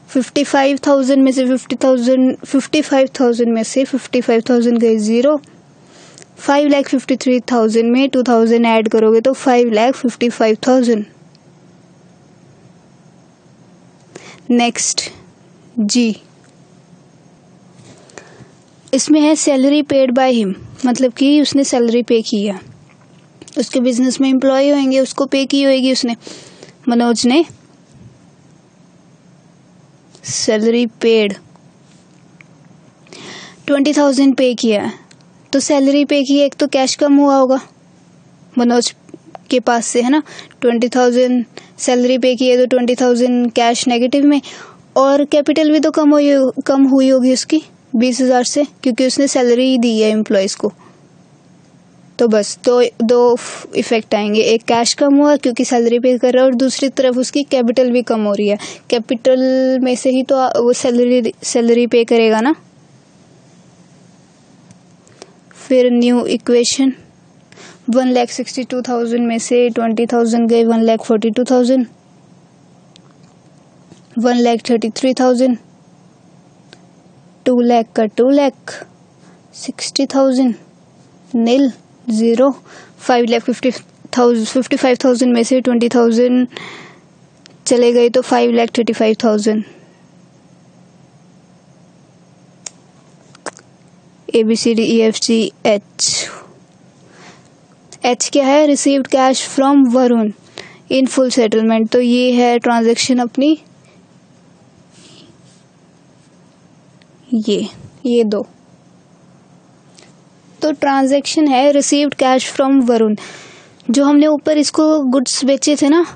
55,000 में से 55,000 में से 55,000 गए 0, 5,53,000 में 2,000 ऐड करोगे तो 5,55,000। नेक्स्ट जी, इसमें है सैलरी पेड बाय हिम, मतलब कि उसने सैलरी पे की है, उसके बिजनेस में एम्प्लॉय होंगे, उसको पे की होगी उसने, मनोज ने सैलरी पेड 20,000 पे किया है, तो सैलरी पे की, एक तो कैश कम हुआ होगा मनोज के पास से, है ना, 20,000 सैलरी पे की है तो 20,000 कैश नेगेटिव में, और कैपिटल भी तो कम हुई होगी उसकी 20,000 से, क्योंकि उसने सैलरी दी है एम्प्लॉयज़ को। तो बस दो इफेक्ट आएंगे, एक कैश कम हुआ क्योंकि सैलरी पे कर रहा है, और दूसरी तरफ उसकी कैपिटल भी कम हो रही है, कैपिटल में से ही तो वो सैलरी पे करेगा ना। फिर न्यू इक्वेशन, 1,62,000 में से 20,000 गए 1,42,000, 1,33,000, 2 लाख का 2 लाख, 60,000 नील 0, 55,000 में से 20,000 चले गए तो 5,35,000। ABCDEFG H क्या है, received cash from Varun in full settlement, तो ये है ट्रांजैक्शन अपनी, ये दो, तो ट्रांजैक्शन है रिसीव्ड कैश फ्रॉम वरुण, जो हमने ऊपर इसको गुड्स बेचे थे ना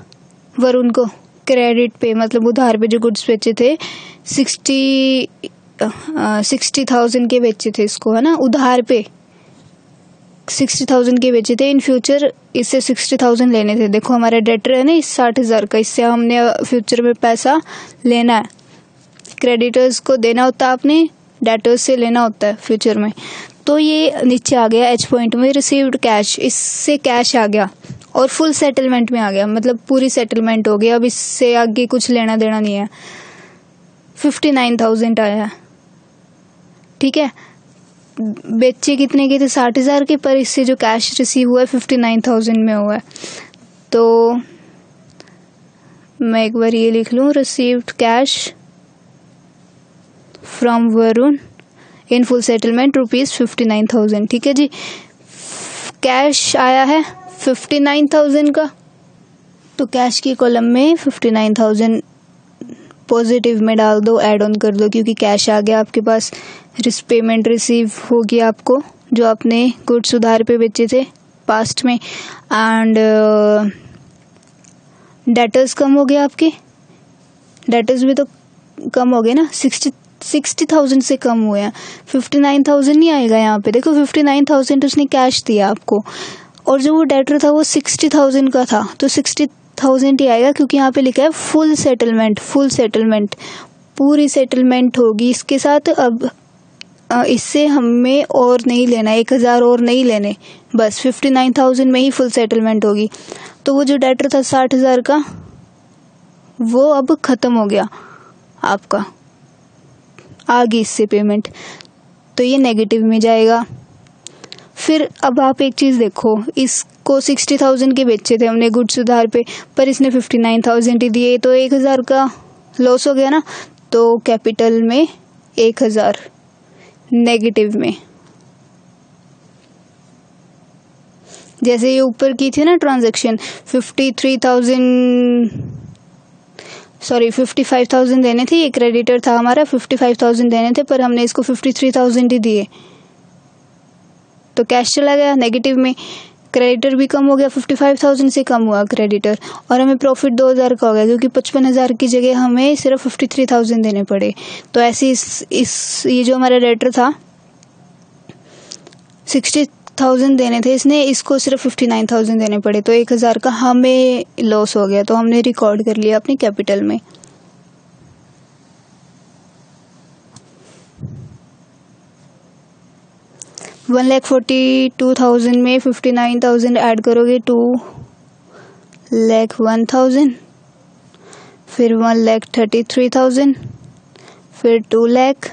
वरुण को, क्रेडिट पे मतलब उधार पे जो गुड्स बेचे थे 60,000 के बेचे थे इसको, है ना, उधार पे 60,000 के बेचे थे, इन फ्यूचर इससे 60,000 लेने थे। देखो हमारा डेटर है ना इस 60,000 का, इससे हमने फ्यूचर में पैसा लेना है, क्रेडिटर्स को देना होता है, आपने डेटर्स से लेना होता है फ्यूचर में, तो ये नीचे आ गया एच पॉइंट में रिसीव्ड कैश, इससे कैश आ गया और फुल सेटलमेंट में आ गया, मतलब पूरी सेटलमेंट हो गई। अब इससे आगे कुछ लेना देना नहीं है। 59,000 आया, ठीक है। बेचे कितने के थे? 60,000 के, पर इससे जो कैश रिसीव हुआ है 59,000 में हुआ है। तो मैं एक बार ये लिख लूँ, received cash from Varun in full settlement ₹59,000, ठीक है जी। कैश आया है 59,000 का, तो कैश की कॉलम में 59,000 पॉजिटिव में डाल दो, ऐड ऑन कर दो, क्योंकि कैश आ गया आपके पास। पेमेंट रिसीव होगी आपको जो आपने गुड्स उधार पे बेचे थे पास्ट में। एंड डेटर्स कम हो गया आपके, डेटर्स भी तो कम हो गए ना, 60,000 से कम हुए हैं। 59,000 नहीं आएगा यहाँ पे, देखो 59,000 उसने कैश दिया आपको, और जो वो डेटर था वो 60,000 का था, तो 60,000 ही आएगा, क्योंकि यहाँ पे लिखा है फुल सेटलमेंट। फुल सेटलमेंट, पूरी सेटलमेंट होगी इसके साथ। अब इससे हमें और नहीं लेना, 1,000 और नहीं लेने, बस 59,000 में ही फुल सेटलमेंट होगी। तो वो जो डेटर था 60,000 का, वो अब ख़त्म हो गया आपका, आ गई इससे पेमेंट, तो ये नेगेटिव में जाएगा। फिर अब आप एक चीज़ देखो, इसको 60,000 के बेचे थे हमने गुड्स उधार पे, पर इसने 59,000 ही दिए, तो 1,000 का लॉस हो गया ना। तो कैपिटल में 1,000 नेगेटिव में। जैसे ये ऊपर की थी ना ट्रांजैक्शन, 55,000 देने थे, ये क्रेडिटर था हमारा, 55,000 देने थे, पर हमने इसको 53,000 ही दिए, तो कैश चला गया नेगेटिव में। क्रेडिटर भी कम हो गया, 55,000 से कम हुआ क्रेडिटर, और हमें प्रॉफिट 2,000 का हो गया, क्योंकि 55,000 की जगह हमें सिर्फ 53,000 देने पड़े। तो ऐसे ये जो हमारा डेटर था 60,000 देने थे इसने, इसको सिर्फ 59,000 देने पड़े, तो 1,000 का हमें लॉस हो गया, तो हमने रिकॉर्ड कर लिया अपनी कैपिटल में। $1,42,000 में 59,000 ऐड करोगे, 2,01,000, फिर 1,33,000, फिर 2 लाख,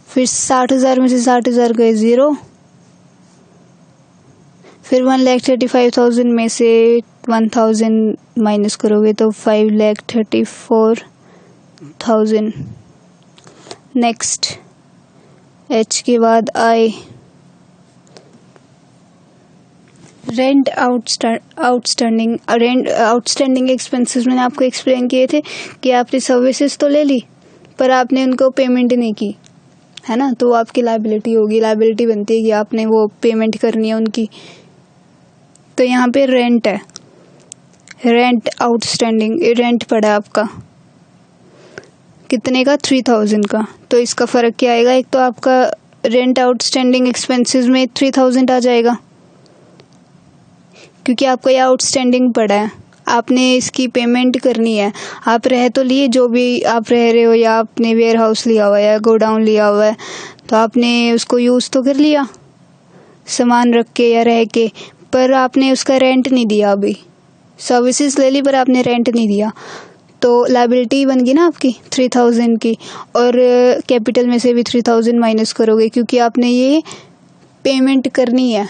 फिर 60,000 में से 60,000 गए 0, फिर 1,35,000 में से 1,000 माइनस करोगे तो 5,34,000। नेक्स्ट एच के बाद I, rent outstanding. Rent outstanding expenses मैंने आपको एक्सप्लेन किए थे कि आपने सर्विसेज तो ले ली, पर आपने उनको पेमेंट नहीं की, है ना, तो आपकी लायबिलिटी होगी, लायबिलिटी बनती है कि आपने वो पेमेंट करनी है उनकी। तो यहाँ पे रेंट है, रेंट आउटस्टैंडिंग, रेंट पड़ा आपका कितने का? 3,000 का। तो इसका फ़र्क क्या आएगा? एक तो आपका रेंट आउटस्टैंडिंग एक्सपेंसेस में 3,000 आ जाएगा, क्योंकि आपका ये आउटस्टैंडिंग पड़ा है, आपने इसकी पेमेंट करनी है। आप रह तो लिए, जो भी आप रह रहे हो, या आपने वेयर हाउस लिया हुआ है या गोडाउन लिया हुआ है, तो आपने उसको यूज़ तो कर लिया सामान रख के या रह के, पर आपने उसका रेंट नहीं दिया। अभी सर्विसेज ले ली पर आपने रेंट नहीं दिया, तो लायबिलिटी बन गई ना आपकी 3,000 की, और कैपिटल में से भी 3,000 माइनस करोगे, क्योंकि आपने ये पेमेंट करनी है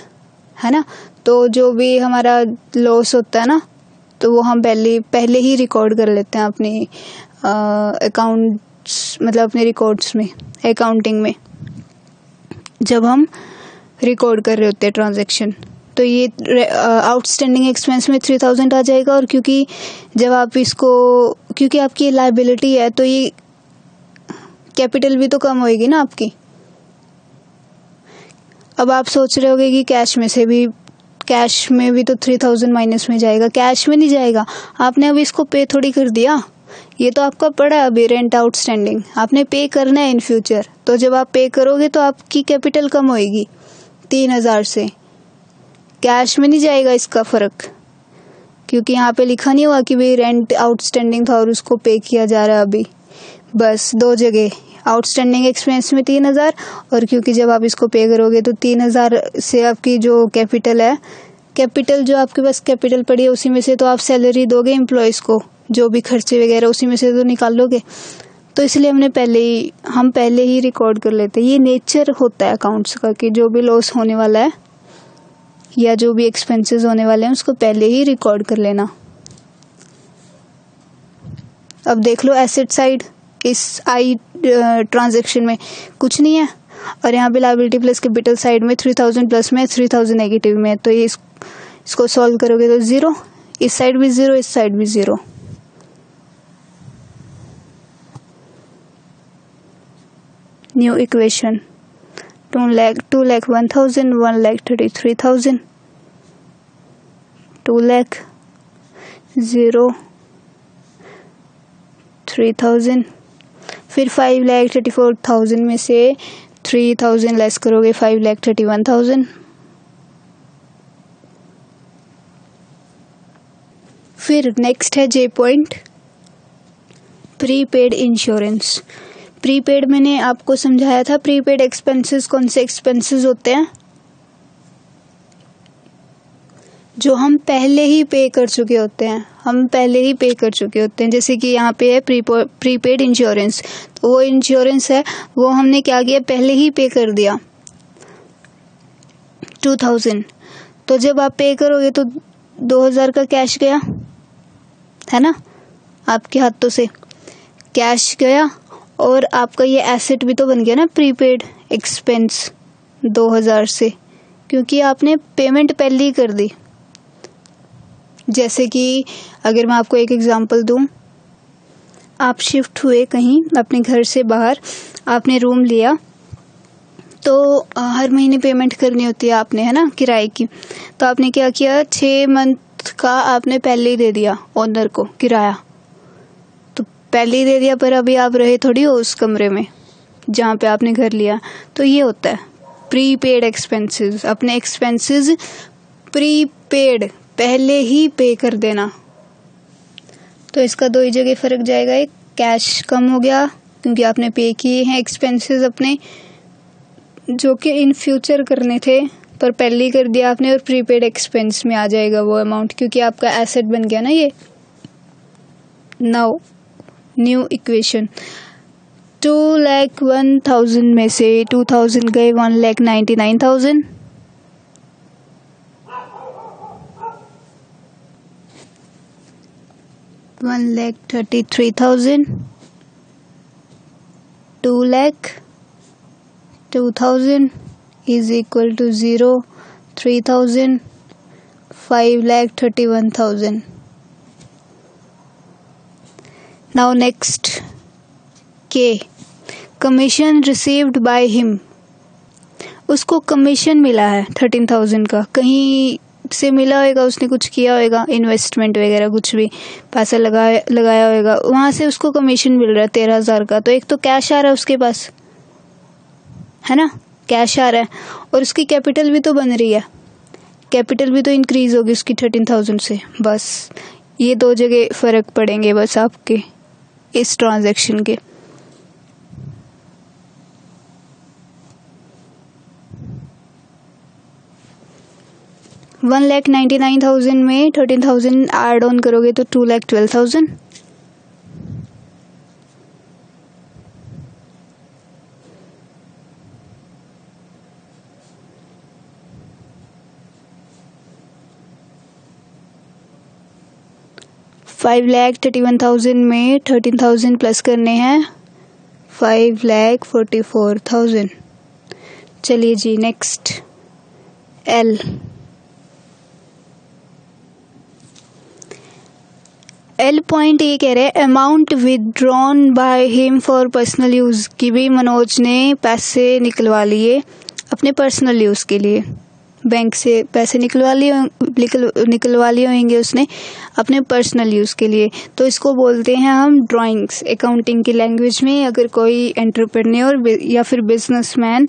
ना। तो जो भी हमारा लॉस होता है ना, तो वो हम पहले ही रिकॉर्ड कर लेते हैं अपने अकाउंट्स, मतलब अपने रिकॉर्ड्स में, अकाउंटिंग में, जब हम रिकॉर्ड कर रहे होते हैं ट्रांजैक्शन। तो ये आउटस्टैंडिंग एक्सपेंस में 3,000 आ जाएगा, और क्योंकि जब आप इसको, क्योंकि आपकी लायबिलिटी है, तो ये कैपिटल भी तो कम होएगी ना आपकी। अब आप सोच रहे होगे कि कैश में भी तो 3,000 माइनस में जाएगा। कैश में नहीं जाएगा, आपने अभी इसको पे थोड़ी कर दिया, ये तो आपका पड़ा है अभी रेंट आउटस्टैंडिंग, आपने पे करना है इन फ्यूचर। तो जब आप पे करोगे तो आपकी कैपिटल कम होएगी 3,000 से, कैश में नहीं जाएगा इसका फ़र्क, क्योंकि यहाँ पे लिखा नहीं हुआ कि भाई रेंट आउटस्टैंडिंग था और उसको पे किया जा रहा है अभी। बस 2 जगह आउटस्टैंडिंग एक्सपेंस में 3,000, और क्योंकि जब आप इसको पे करोगे तो 3,000 से आपकी जो कैपिटल है, कैपिटल जो आपके पास कैपिटल पड़ी है उसी में से तो आप सैलरी दोगे एम्प्लॉयज़ को, जो भी खर्चे वगैरह उसी में से तो निकाल लोगे। तो इसलिए हम पहले ही रिकॉर्ड कर लेते हैं। ये नेचर होता है अकाउंट्स का कि जो भी लॉस होने वाला है या जो भी एक्सपेंसेस होने वाले हैं उसको पहले ही रिकॉर्ड कर लेना। अब देख लो एसेट साइड, इस आई ट्रांजैक्शन में कुछ नहीं है, और यहाँ पे लायबिलिटी प्लस कैपिटल साइड में 3,000 प्लस में 3,000 नेगेटिव में है, तो ये इसको सॉल्व करोगे तो 0, इस साइड भी 0, इस साइड भी 0। न्यू इक्वेशन 2,01,000, 1,33,000, 2,00,000, 0, 3,000, फिर 5,34,000 में से 3,000 लेस करोगे 5,31,000। फिर नेक्स्ट है जे पॉइंट, प्रीपेड इंश्योरेंस। प्रीपेड मैंने आपको समझाया था, प्रीपेड एक्सपेंसेस कौन से एक्सपेंसेस होते हैं जो हम पहले ही पे कर चुके होते हैं, जैसे कि यहाँ पे है प्रीपेड इंश्योरेंस, तो वो इंश्योरेंस है वो हमने क्या किया, पहले ही पे कर दिया 2,000। तो जब आप पे करोगे तो 2,000 का कैश गया है ना, आपके हाथों से कैश गया, और आपका ये एसेट भी तो बन गया ना प्रीपेड एक्सपेंस 2,000 से, क्योंकि आपने पेमेंट पहले ही कर दी। जैसे कि अगर मैं आपको एक एग्जांपल दूं, आप शिफ्ट हुए कहीं अपने घर से बाहर, आपने रूम लिया, तो हर महीने पेमेंट करनी होती है आपने, है ना, किराए की। तो आपने क्या किया, 6 मंथ का आपने पहले ही दे दिया ओनर को किराया, तो पहले ही दे दिया, पर अभी आप रहे थोड़ी हो उस कमरे में जहाँ पे आपने घर लिया। तो ये होता है प्रीपेड एक्सपेंसेस, अपने एक्सपेंसेस प्रीपेड पहले ही पे कर देना। तो इसका 2 ही जगह फर्क जाएगा, एक कैश कम हो गया क्योंकि आपने पे किए हैं एक्सपेंसेस अपने जो कि इन फ्यूचर करने थे पर पहले ही कर दिया आपने, और प्रीपेड एक्सपेंस में आ जाएगा वो अमाउंट क्योंकि आपका एसेट बन गया ना ये। नाउ न्यू इक्वेशन, 2,01,000 में से 2,000 गए 1,99,000, 1,33,000, 2,02,000 is equal to 0, 3,000, 5,31,000. Now next K, commission received by him. उसको कमीशन मिला है 13,000 का, कहीं से मिला होगा, उसने कुछ किया होगा, इन्वेस्टमेंट वगैरह कुछ भी पैसा लगाया होगा, वहाँ से उसको कमीशन मिल रहा है 13,000 का। तो एक तो कैश आ रहा है उसके पास, है ना, कैश आ रहा है, और उसकी कैपिटल भी तो बन रही है, कैपिटल भी तो इंक्रीज होगी उसकी 13,000 से। बस ये 2 जगह फ़र्क पड़ेंगे बस आपके इस ट्रांजैक्शन के। $1,99,000 में 13,000 ऐड ऑन करोगे तो 2,12,000। $5,31,000 में 13,000 प्लस करने हैं, 5,44,000। चलिए जी नेक्स्ट एल पॉइंट ये कह रहे हैं amount withdrawn by him for personal use, कि भी मनोज ने पैसे निकलवा लिए अपने पर्सनल यूज़ के लिए, बैंक से पैसे निकलवा लिए होंगे उसने अपने पर्सनल यूज़ के लिए। तो इसको बोलते हैं हम ड्राइंग्स अकाउंटिंग की लैंग्वेज में। अगर कोई एंटरप्रेन्योर या फिर बिजनेसमैन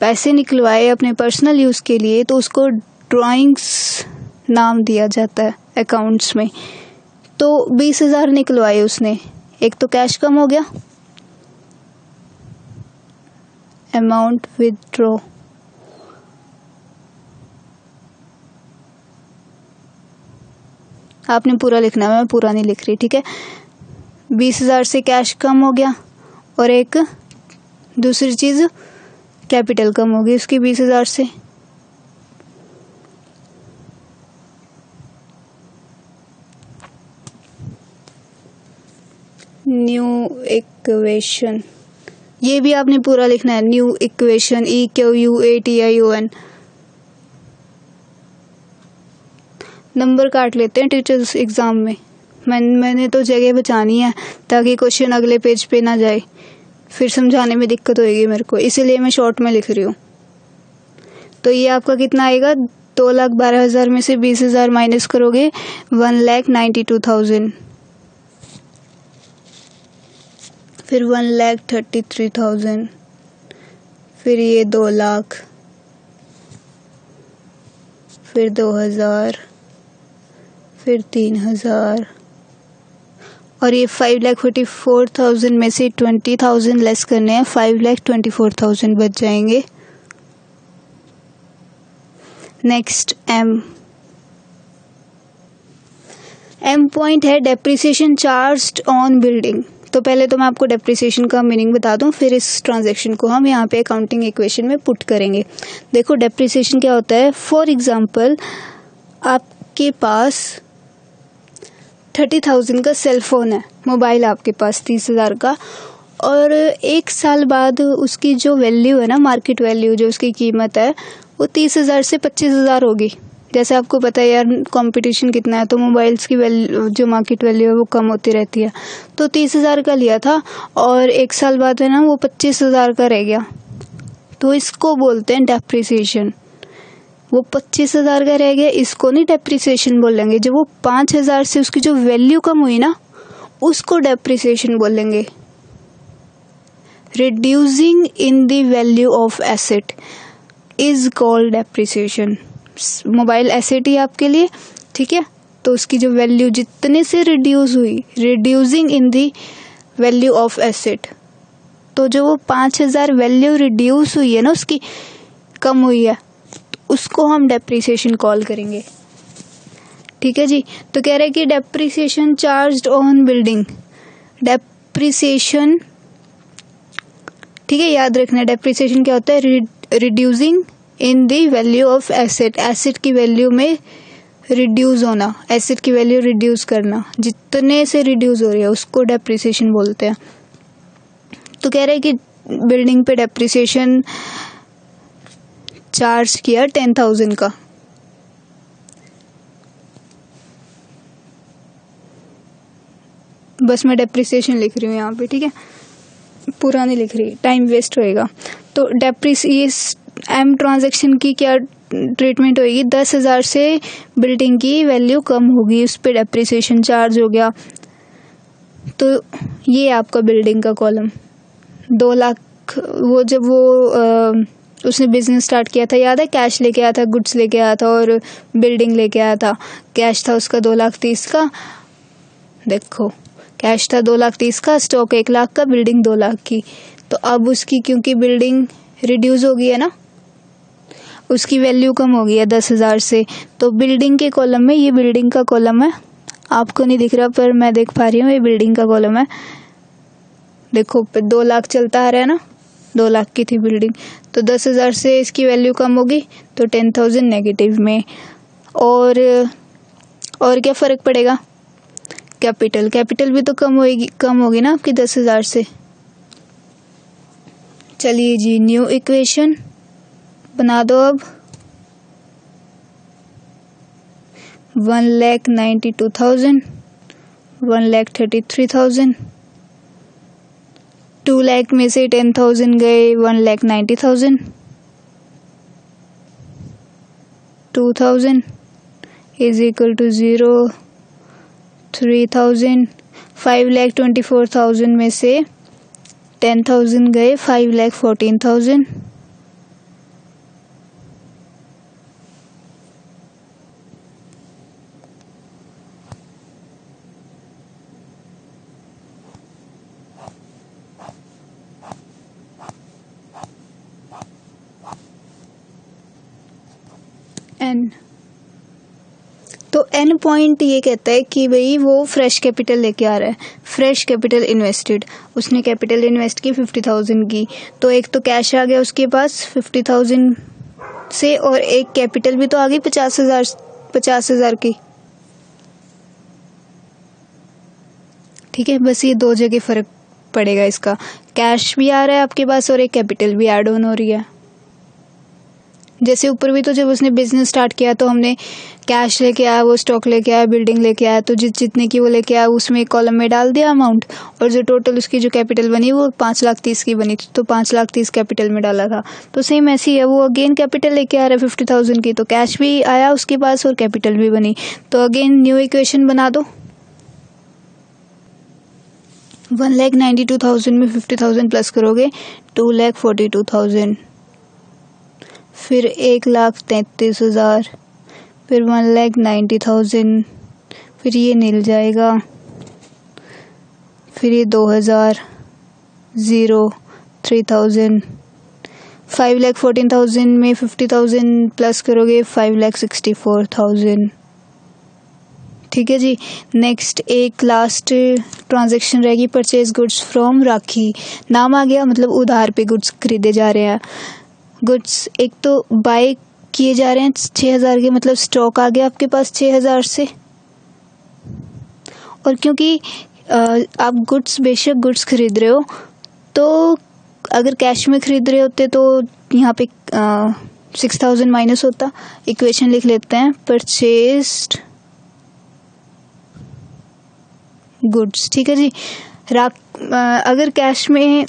पैसे निकलवाए अपने पर्सनल यूज़ के लिए तो उसको ड्राइंग्स नाम दिया जाता है अकाउंट्स में। तो 20,000 निकलवाए उसने, एक तो कैश कम हो गया अमाउंट विथड्रॉ। आपने पूरा लिखना है, मैं पूरा नहीं लिख रही, ठीक है। 20,000 से कैश कम हो गया और एक दूसरी चीज़ कैपिटल कम होगी उसकी 20,000 से। न्यू इक्वेशन, ये भी आपने पूरा लिखना है। New equation, EQUATION। नंबर काट लेते हैं टीचर्स एग्जाम में, मैंने तो जगह बचानी है ताकि क्वेश्चन अगले पेज पे ना जाए, फिर समझाने में दिक्कत होगी मेरे को, इसीलिए मैं शॉर्ट में लिख रही हूँ। तो ये आपका कितना आएगा, 2,12,000 में से 20,000 माइनस करोगे 1,92,000, फिर 1,33,000, फिर ये 2 लाख, फिर 2,000, फिर 3,000 और ये 5,44,000 में से 20,000 लेस करने हैं, 5,24,000 बच जाएंगे। नेक्स्ट एम पॉइंट है डेप्रिसिएशन चार्ज्ड ऑन बिल्डिंग। तो पहले तो मैं आपको डेप्रिसिएशन का मीनिंग बता दूं, फिर इस ट्रांजैक्शन को हम यहाँ पे अकाउंटिंग इक्वेशन में पुट करेंगे। देखो डेप्रिसिएशन क्या होता है। फॉर एग्जांपल आपके पास 30,000 का सेल फोन है, मोबाइल आपके पास 30,000 का, और 1 साल बाद उसकी जो वैल्यू है ना, मार्केट वैल्यू जो उसकी कीमत है, वो 30,000 से 25,000 होगी। जैसे आपको पता है यार कंपटीशन कितना है, तो मोबाइल्स की वैल्यू जो मार्केट वैल्यू है वो कम होती रहती है। तो 30,000 का लिया था और 1 साल बाद है ना वो 25,000 का रह गया, तो इसको बोलते हैं डेप्रिसिएशन। वो 25,000 का रह गया, इसको नहीं डेप्रिसिएशन बोलेंगे। जब वो 5,000 से उसकी जो वैल्यू कम हुई ना, उसको डेप्रिसिएशन बोलेंगे। Reducing in the value of asset is called depreciation. Mobile asset ही आपके लिए, ठीक है, तो उसकी जो वैल्यू जितने से रिड्यूस हुई, reducing in the value of asset, तो जो वो 5,000 वैल्यू रिड्यूस हुई है ना, उसकी कम हुई है, उसको हम डेप्रिसिएशन कॉल करेंगे। ठीक है जी। तो कह रहे हैं कि depreciation charged on building, depreciation, ठीक है, याद रखना डेप्रिसिएशन क्या होता है, reducing in the value of asset, asset की वैल्यू में रिड्यूस होना, एसेट की वैल्यू रिड्यूस करना, जितने से रिड्यूस हो रही है उसको डेप्रिसिएशन बोलते हैं। तो कह रहे हैं कि बिल्डिंग पे डेप्रिसिएशन चार्ज किया 10,000 का, बस मैं डेप्रिसिएशन लिख रही हूँ यहाँ पे, ठीक है, पूरा नहीं लिख रही, टाइम वेस्ट होएगा। तो एम ट्रांजैक्शन की क्या ट्रीटमेंट होगी, 10,000 से बिल्डिंग की वैल्यू कम होगी, उस पर डेप्रिसिएशन चार्ज हो गया। तो ये आपका बिल्डिंग का कॉलम 2 लाख, वो जब वो उसने बिजनेस स्टार्ट किया था, याद है, कैश लेके आया था, गुड्स लेके आया था और बिल्डिंग लेके आया था। कैश था उसका 2,30,000 का, देखो कैश था 2,30,000 का, स्टॉक 1 लाख का, बिल्डिंग 2 लाख की। तो अब उसकी क्योंकि बिल्डिंग रिड्यूस हो गई है ना, उसकी वैल्यू कम हो गई है 10,000 से, तो बिल्डिंग के कॉलम में, ये बिल्डिंग का कॉलम है, आपको नहीं दिख रहा पर मैं देख पा रही हूँ, ये बिल्डिंग का कॉलम है। देखो 2 लाख चलता आ रहा है ना, 2 लाख की थी बिल्डिंग, तो 10,000 से इसकी वैल्यू कम होगी तो 10,000 नेगेटिव में। और क्या फ़र्क पड़ेगा, कैपिटल भी तो कम होगी ना आपकी 10,000 से। चलिए जी, न्यू इक्वेशन बना दो अब। 1,92,000, 1,33,000, 2 लाख में से 10,000 गए, 1,90,000, 2,000 इज इक्वल टू 0, 3,000, 5,24,000 में से 10,000 गए, 5,14,000, एन। तो एन पॉइंट ये कहता है कि भाई वो फ्रेश कैपिटल लेके आ रहा है, फ्रेश कैपिटल इन्वेस्टेड, उसने कैपिटल इन्वेस्ट की 50,000 की, तो एक तो कैश आ गया उसके पास 50,000 से, और एक कैपिटल भी तो आ गई 50,000 की। ठीक है, बस ये दो जगह फर्क पड़ेगा इसका, कैश भी आ रहा है आपके पास और एक कैपिटल भी ऐड ऑन हो रही है। जैसे ऊपर भी तो जब उसने बिजनेस स्टार्ट किया तो हमने कैश लेके आया, वो स्टॉक लेके आया, बिल्डिंग लेके आया, तो जितने की वो लेके आया उसमें एक कॉलम में डाल दिया अमाउंट, और जो टोटल उसकी जो कैपिटल बनी वो 5,30,000 की बनी थी, तो 5,30,000 कैपिटल में डाला था। तो सेम ऐसी है, वो अगेन कैपिटल लेके आ रहा है 50,000 की, तो कैश भी आया उसके पास और कैपिटल भी बनी। तो अगेन न्यू इक्वेशन बना दो, 1,92,000 में 50,000 प्लस करोगे 2,42,000, फिर 1,33,000, फिर 1,90,000, फिर ये नील जाएगा, फिर ये 2,000, 0, 3,000, 5,14,000 में 50,000 प्लस करोगे 5,64,000। ठीक है जी। नेक्स्ट एक लास्ट ट्रांजैक्शन रहेगी, परचेज गुड्स फ्रॉम राखी। नाम आ गया, मतलब उधार पे गुड्स खरीदे जा रहे हैं। गुड्स एक तो बाय किए जा रहे हैं 6,000 के, मतलब स्टॉक आ गया आपके पास 6,000 से। और क्योंकि आप गुड्स, बेशक गुड्स खरीद रहे हो, तो अगर कैश में खरीद रहे होते तो यहाँ पे 6,000 माइनस होता। इक्वेशन लिख लेते हैं, परचेज्ड गुड्स। ठीक है जी। अगर कैश में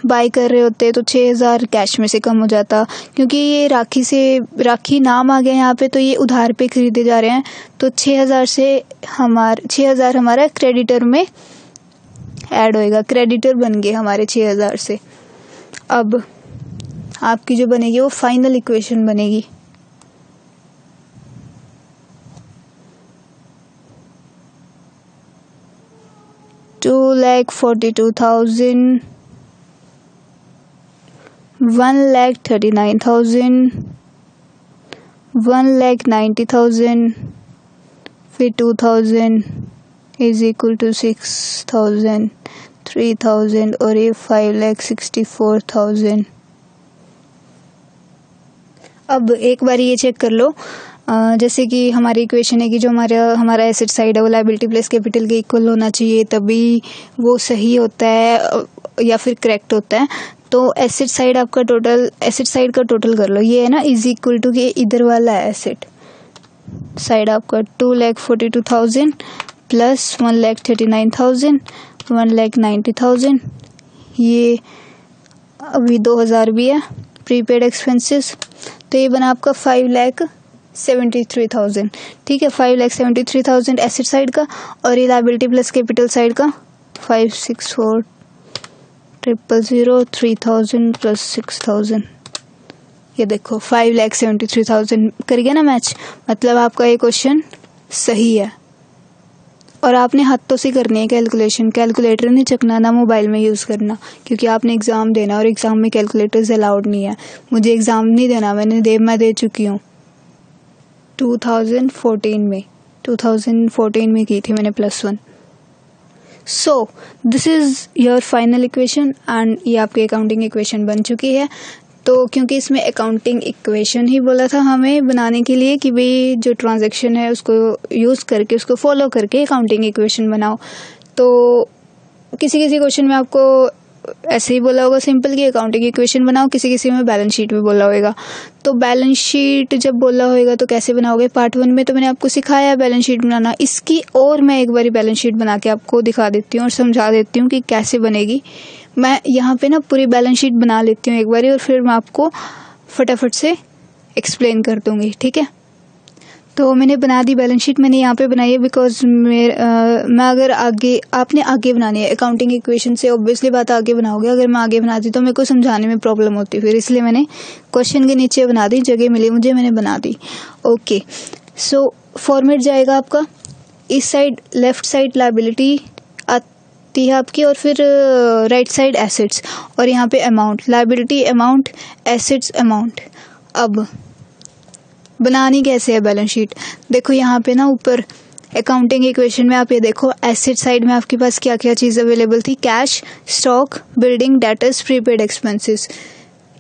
बाय कर रहे होते तो 6,000 कैश में से कम हो जाता, क्योंकि ये राखी नाम आ गया यहाँ पे, तो ये उधार पे खरीदे जा रहे हैं, तो 6,000 हमारा क्रेडिटर में ऐड होएगा, क्रेडिटर बन गए हमारे 6,000 से। अब आपकी जो बनेगी वो फाइनल इक्वेशन बनेगी, $2,42,000, 1,39,000, 1,90,000, फिर 2,000 इज इक्वल टू 6,000, 3,000 और ये 5,64,000। अब एक बार ये चेक कर लो, जैसे कि हमारी इक्वेशन है कि जो हमारा एसेट साइड है वो लायबिलिटी प्लस कैपिटल के इक्वल होना चाहिए, तभी वो सही होता है या फिर करेक्ट होता है। तो एसेट साइड का टोटल कर लो, ये है ना इज इक्वल टू के इधर वाला है एसेट साइड आपका 2,42,000 प्लस 1,39,000, 1,90,000, ये अभी 2,000 भी है प्रीपेड एक्सपेंसेस, तो ये बना आपका 5,73,000। ठीक है, 5,73,000 एसेट साइड का, और ये लायबिलिटी प्लस कैपिटल साइड का 5,64,000, 3,000 प्लस 6,000। ये देखो 5,73,000 कर गया ना मैच, मतलब आपका ये क्वेश्चन सही है। और आपने हाथों से करनी है कैलकुलेशन, कैलकुलेटर नहीं चकना, ना मोबाइल में यूज़ करना, क्योंकि आपने एग्ज़ाम देना और एग्ज़ाम में कैलकुलेटर्स अलाउड नहीं है। मुझे एग्ज़ाम नहीं देना, मैं दे चुकी हूँ 2014 में की थी मैंने +1। So this is your final equation, and ये आपकी अकाउंटिंग इक्वेशन बन चुकी है। तो क्योंकि इसमें अकाउंटिंग इक्वेशन ही बोला था हमें बनाने के लिए कि भाई जो ट्रांजैक्शन है उसको यूज़ करके, उसको फॉलो करके अकाउंटिंग इक्वेशन बनाओ, तो किसी क्वेश्चन में आपको ऐसे ही बोला होगा सिंपल कि अकाउंटिंग इक्वेशन बनाओ, किसी में बैलेंस शीट भी बोला होगा। तो बैलेंस शीट जब बोला होगा तो कैसे बनाओगे, पार्ट 1 में तो मैंने आपको सिखाया बैलेंस शीट बनाना, इसकी और मैं एक बार बैलेंस शीट बना के आपको दिखा देती हूँ और समझा देती हूँ कि कैसे बनेगी। मैं यहाँ पे ना पूरी बैलेंस शीट बना लेती हूँ एक बार, और फिर मैं आपको फटाफट से एक्सप्लेन कर दूँगी। ठीक है, तो मैंने बना दी बैलेंस शीट, मैंने यहाँ पे बनाई है बिकॉज मैं अगर आपने आगे बनानी है अकाउंटिंग इक्वेशन से, ऑब्वियसली बात आगे बनाओगे। अगर मैं आगे बनाती तो मेरे को समझाने में प्रॉब्लम होती, फिर इसलिए मैंने क्वेश्चन के नीचे बना दी, जगह मिली मुझे मैंने बना दी। ओके, सो फॉर्मेट जाएगा आपका, इस साइड लेफ्ट साइड लायबिलिटी आती है आपकी, और फिर राइट साइड एसेट्स, और यहाँ पे amount, liability amount, assets amount. अब बनानी कैसे है बैलेंस शीट। देखो यहाँ पे ना ऊपर अकाउंटिंग इक्वेशन में आप ये देखो, एसेट साइड में आपके पास क्या क्या चीज़ अवेलेबल थी, cash, stock, building, debtors, prepaid expenses.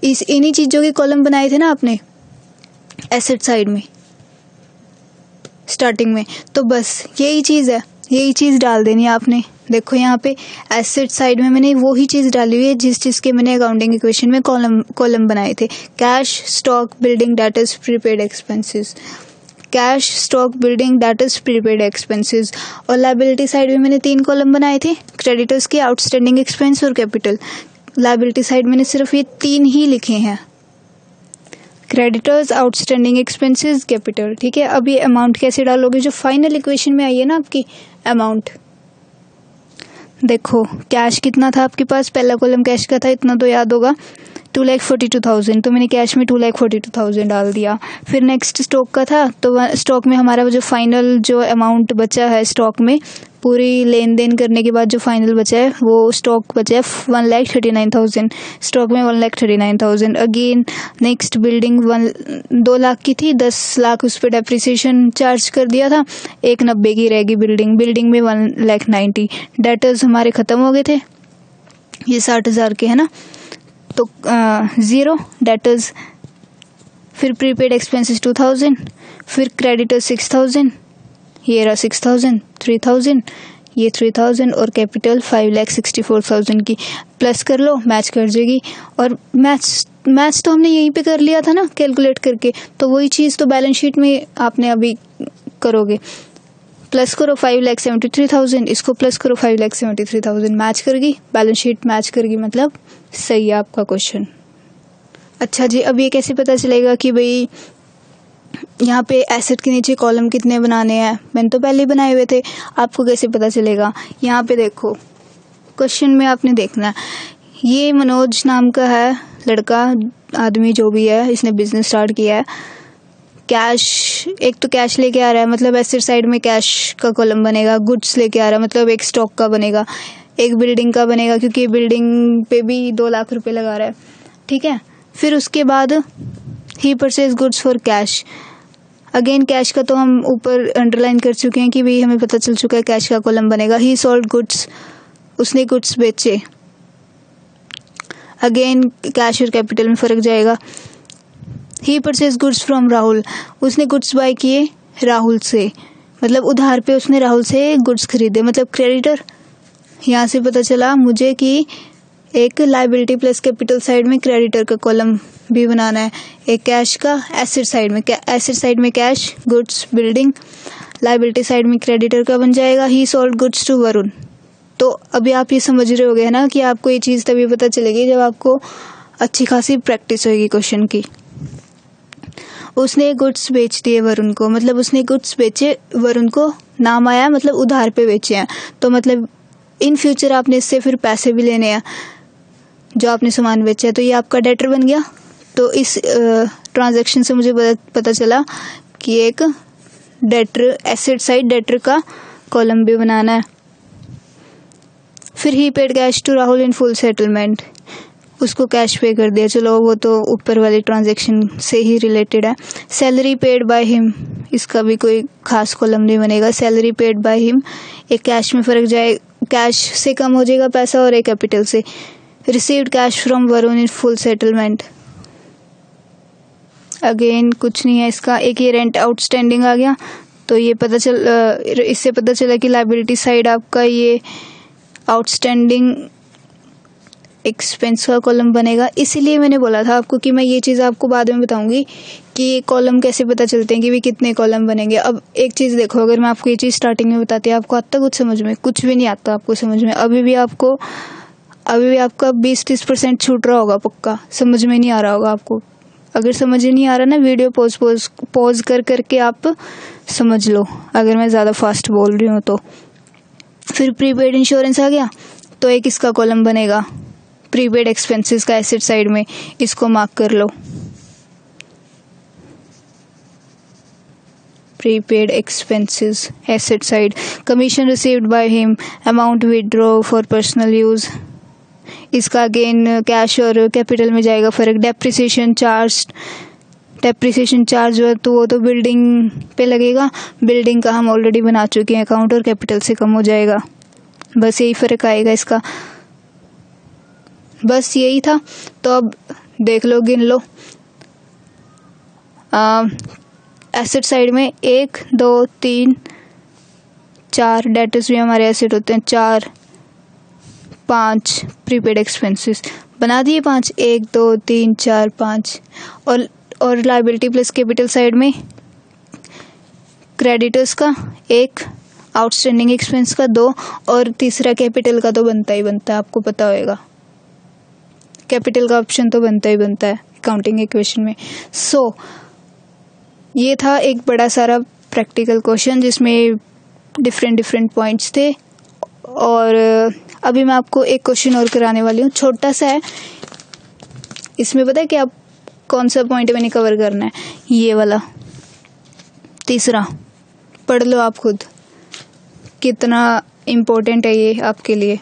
इन्हीं चीज़ों के कॉलम बनाए थे ना आपने एसेट साइड में स्टार्टिंग में, तो बस यही चीज़ है, यही चीज़ डाल देनी है आपने। देखो यहाँ पे एसेट साइड में मैंने वही चीज़ डाली हुई है जिस चीज़ के मैंने अकाउंटिंग इक्वेशन में कॉलम बनाए थे, cash, stock, building, debtors, prepaid expenses. Cash, stock, building, debtors, prepaid expenses. और लायबिलिटी साइड में मैंने 3 कॉलम बनाए थे, क्रेडिटर्स के, आउटस्टैंडिंग एक्सपेंस और कैपिटल। लायबिलिटी साइड मैंने सिर्फ ये 3 ही लिखे हैं, क्रेडिटर्स, आउटस्टैंडिंग एक्सपेंसेस, कैपिटल। ठीक है, अब ये अमाउंट कैसे डालोगे जो फाइनल इक्वेशन में आई है ना आपकी अमाउंट। देखो कैश कितना था आपके पास, पहला कॉलम कैश का था, इतना तो याद होगा 2,42,000, तो मैंने कैश में 2,42,000 डाल दिया। फिर नेक्स्ट स्टॉक का था, तो स्टॉक में हमारा जो फाइनल जो अमाउंट बचा है स्टॉक में, पूरी लेन देन करने के बाद जो फाइनल बचा है वो स्टॉक बचा है 1,39,000, स्टॉक में 1,39,000। अगेन नेक्स्ट बिल्डिंग 2 लाख की थी, 10 लाख उस पर डेप्रिसिएशन चार्ज कर दिया था, 1,90 की रहेगी बिल्डिंग में 1,90,000। डेटर्स हमारे ख़त्म हो गए थे, ये 60,000 के है ना, तो 0 डेटर्स। फिर प्रीपेड एक्सपेंसेस 2,000, फिर क्रेडिटर्स 6,000, ये रहा 6,000, 3,000, ये 3,000 और कैपिटल 5,64,000 की। प्लस कर लो, मैच कर जाएगी। और मैच तो हमने यहीं पे कर लिया था ना कैलकुलेट करके, तो वही चीज़ तो बैलेंस शीट में आपने अभी करोगे। प्लस करो 5,73,000, इसको प्लस करो 5,73,000, मैच करेगी, बैलेंस शीट मैच करेगी, मतलब सही है आपका क्वेश्चन। अच्छा जी, अब ये कैसे पता चलेगा कि भाई यहाँ पे एसेट के नीचे कॉलम कितने बनाने हैं, मैंने तो पहले ही बनाए हुए थे, आपको कैसे पता चलेगा। यहाँ पे देखो क्वेश्चन में आपने देखना है, ये मनोज नाम का है लड़का, आदमी जो भी है, इसने बिजनेस स्टार्ट किया है। कैश, एक तो कैश लेके आ रहा है, मतलब एसेट साइड में कैश का कॉलम बनेगा। गुड्स लेके आ रहा है, मतलब एक स्टॉक का बनेगा, एक बिल्डिंग का बनेगा, क्योंकि बिल्डिंग पे भी 2 लाख रुपए लगा रहा है। ठीक है, फिर उसके बाद he purchase goods for cash. Again cash का तो हम ऊपर अंडरलाइन कर चुके हैं कि भाई हमें पता चल चुका है कैश का कॉलम बनेगा। ही सोल्ड गुड्स, उसने गुड्स बेचे। अगेन कैश और कैपिटल में फ़र्क जाएगा। ही परचेज गुड्स फ्रॉम राहुल, उसने गुड्स बाय किए राहुल से, मतलब उधार पे उसने राहुल से गुड्स खरीदे, मतलब क्रेडिटर। यहाँ से पता चला मुझे कि एक लायबिलिटी प्लस कैपिटल साइड में क्रेडिटर का कॉलम भी बनाना है, एक कैश का एसेट साइड में, एसेट साइड में cash, goods, building, liability side में क्रेडिटर का बन जाएगा he sold goods to Varun. तो अभी आप ये समझ रहे होगे ना कि आपको ये चीज़ तभी पता चलेगी जब आपको अच्छी खासी प्रैक्टिस होगी क्वेश्चन की। उसने गुड्स बेच दिए वरुण को, मतलब उसने गुड्स बेचे वरुण को, नाम आया मतलब उधार पे बेचे हैं, तो मतलब इन फ्यूचर आपने इससे फिर पैसे भी लेने हैं जो आपने सामान बेचा है, तो ये आपका डेटर बन गया। तो इस ट्रांजैक्शन से मुझे पता चला कि एक डेटर, एसेट साइड डेटर का कॉलम भी बनाना है। फिर he paid cash to Rahul in full settlement, उसको कैश पे कर दिया, चलो वो तो ऊपर वाली ट्रांजैक्शन से ही रिलेटेड है। सैलरी पेड बाय हिम, इसका भी कोई खास कॉलम नहीं बनेगा। सैलरी पेड बाय हिम, एक कैश में फ़र्क जाए, कैश से कम हो जाएगा पैसा, और एक कैपिटल से। Received cash from Varun in full settlement, again कुछ नहीं है इसका। एक ये रेंट आउटस्टैंडिंग आ गया, तो ये इससे पता चला कि लायबिलिटी साइड आपका ये आउटस्टैंडिंग एक्सपेंस का कॉलम बनेगा। इसीलिए मैंने बोला था आपको कि मैं ये चीज़ आपको बाद में बताऊंगी कि ये कॉलम कैसे पता चलते हैं कि भी कितने कॉलम बनेंगे। अब एक चीज़ देखो, अगर मैं आपको ये चीज़ स्टार्टिंग में बताती हूँ, आपको आता कुछ समझ में? कुछ भी नहीं आता आपको समझ में। अभी भी आपका 20-30% छूट रहा होगा, पक्का समझ में नहीं आ रहा होगा आपको। अगर समझ ही नहीं आ रहा ना, वीडियो पॉज करके आप समझ लो, अगर मैं ज़्यादा फास्ट बोल रही हूँ तो। फिर प्रीपेड इंश्योरेंस आ गया, तो एक इसका कॉलम बनेगा प्रीपेड एक्सपेंसेस का एसेट साइड में, इसको मार्क कर लो। Prepaid expenses asset side. Commission received by him, amount withdraw for personal use, इसका अगेन कैश और कैपिटल में जाएगा फ़र्क। डेप्रिसिएशन चार्ज डेप्रिसिएशन चार्ज हुआ तो वो तो बिल्डिंग पे लगेगा, बिल्डिंग का हम ऑलरेडी बना चुके हैं अकाउंट और कैपिटल से कम हो जाएगा, बस यही फ़र्क आएगा इसका, बस यही था। तो अब देख लो, गिन लो, एसेट साइड में 1 2 3 4 डेटर्स भी हमारे एसेट होते हैं, 4 5 प्रीपेड एक्सपेंसेस बना दिए, 5 1 2 3 4 5 और लायबिलिटी प्लस कैपिटल साइड में क्रेडिटर्स का 1, आउटस्टैंडिंग एक्सपेंस का 2 और तीसरा कैपिटल का तो बनता ही बनता है, आपको पता होगा कैपिटल का ऑप्शन तो बनता ही बनता है अकाउंटिंग इक्वेशन में। सो ये था एक बड़ा सारा प्रैक्टिकल क्वेश्चन जिसमें डिफरेंट पॉइंट्स थे। और अभी मैं आपको एक क्वेश्चन और कराने वाली हूँ, छोटा सा है, इसमें पता है कि आप कौन सा पॉइंट मैंने कवर करना है, ये वाला तीसरा, पढ़ लो आप खुद कितना इम्पोर्टेंट है ये आपके लिए।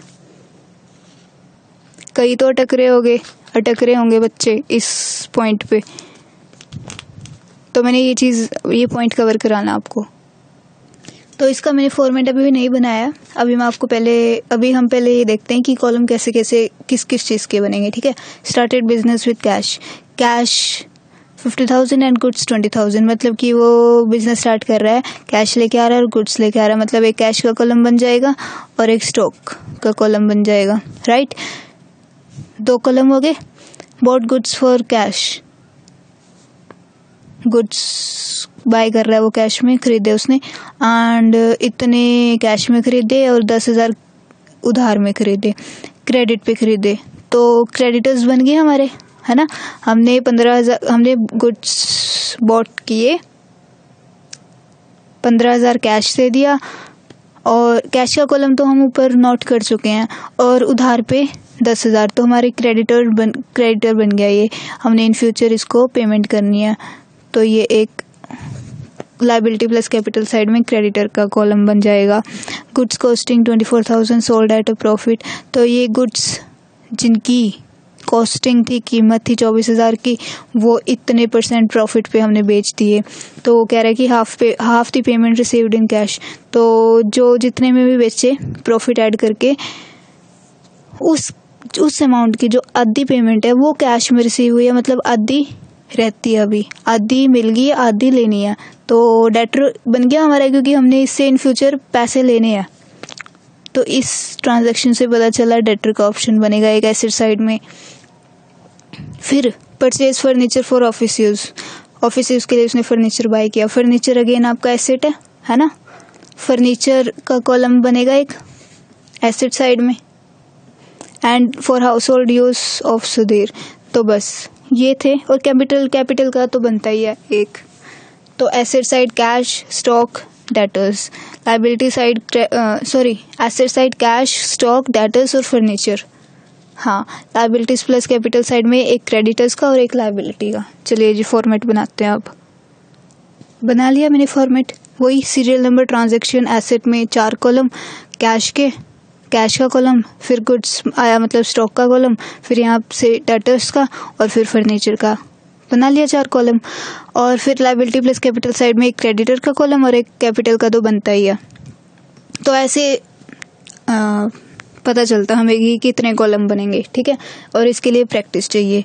कई तो अटक रहे होंगे बच्चे इस पॉइंट पे, तो मैंने ये पॉइंट कवर कराना आपको। तो इसका मैंने फॉर्मेट अभी भी नहीं बनाया, अभी हम पहले ये देखते हैं कि कॉलम कैसे किस चीज़ के बनेंगे, ठीक है। Started business with cash 50,000 and goods 20,000, मतलब कि वो बिजनेस स्टार्ट कर रहा है, कैश लेके आ रहा है और गुड्स लेके आ रहा है, मतलब एक कैश का कॉलम बन जाएगा और एक स्टॉक का कॉलम बन जाएगा, राइट। 2 कॉलम हो गए। Bought goods for cash, goods by कर रहा है वो, कैश में खरीदे उसने, एंड इतने कैश में खरीदे और 10,000 उधार में खरीदे, क्रेडिट पे खरीदे, तो क्रेडिटर्स बन गए हमारे, है ना। हमने 15,000 हमने गुड्स बॉट किए, 15,000 कैश दे दिया और कैश का कॉलम तो हम ऊपर नोट कर चुके हैं, और उधार पे 10,000, तो हमारे क्रेडिटर बन गया ये, हमने इन फ्यूचर इसको पेमेंट करनी है, तो ये एक लायबिलिटी प्लस कैपिटल साइड में क्रेडिटर का कॉलम बन जाएगा। Goods costing 24,000 sold at a profit, तो ये गुड्स जिनकी कॉस्टिंग थी, कीमत थी 24,000 की, वो इतने % प्रॉफिट पे हमने बेच दिए, तो वो कह रहा है कि half the payment received in cash, तो जो जितने में भी बेचे प्रॉफिट ऐड करके उस अमाउंट की जो आधी पेमेंट है वो कैश में रिसीव हुई है, मतलब आधी रहती है, अभी आधी मिल गई, आधी लेनी है, तो डेटर बन गया हमारा, क्योंकि हमने इससे इन फ्यूचर पैसे लेने हैं। तो इस ट्रांजैक्शन से पता चला डेटर का ऑप्शन बनेगा एक एसेट साइड में। फिर purchase furniture for office use के लिए उसने फर्नीचर बाय किया, फर्नीचर अगेन आपका एसेट है ना, फर्नीचर का कॉलम बनेगा एक एसेट साइड में। And for house hold use of Sudhir, तो बस ये थे। और कैपिटल का तो बनता ही है एक, तो asset side cash, stock, debtors, liability side asset side cash, stock, debtors और फर्नीचर। हाँ, लायबिलिटीज प्लस कैपिटल साइड में एक क्रेडिटर्स का और एक लायबिलिटी का। चलिए जी फॉर्मेट बनाते हैं, अब बना लिया मैंने फॉर्मेट, वही सीरियल नंबर, ट्रांजैक्शन, एसेट में 4 कॉलम, कैश का कॉलम, फिर गुड्स आया मतलब स्टॉक का कॉलम, फिर यहाँ से डेटर्स का और फिर फर्नीचर का, बना लिया 4 कॉलम। और फिर लायबिलिटी प्लस कैपिटल साइड में एक क्रेडिटर का कॉलम और एक कैपिटल का तो बनता ही है। तो ऐसे पता चलता हमें कि कितने कॉलम बनेंगे, ठीक है, और इसके लिए प्रैक्टिस चाहिए।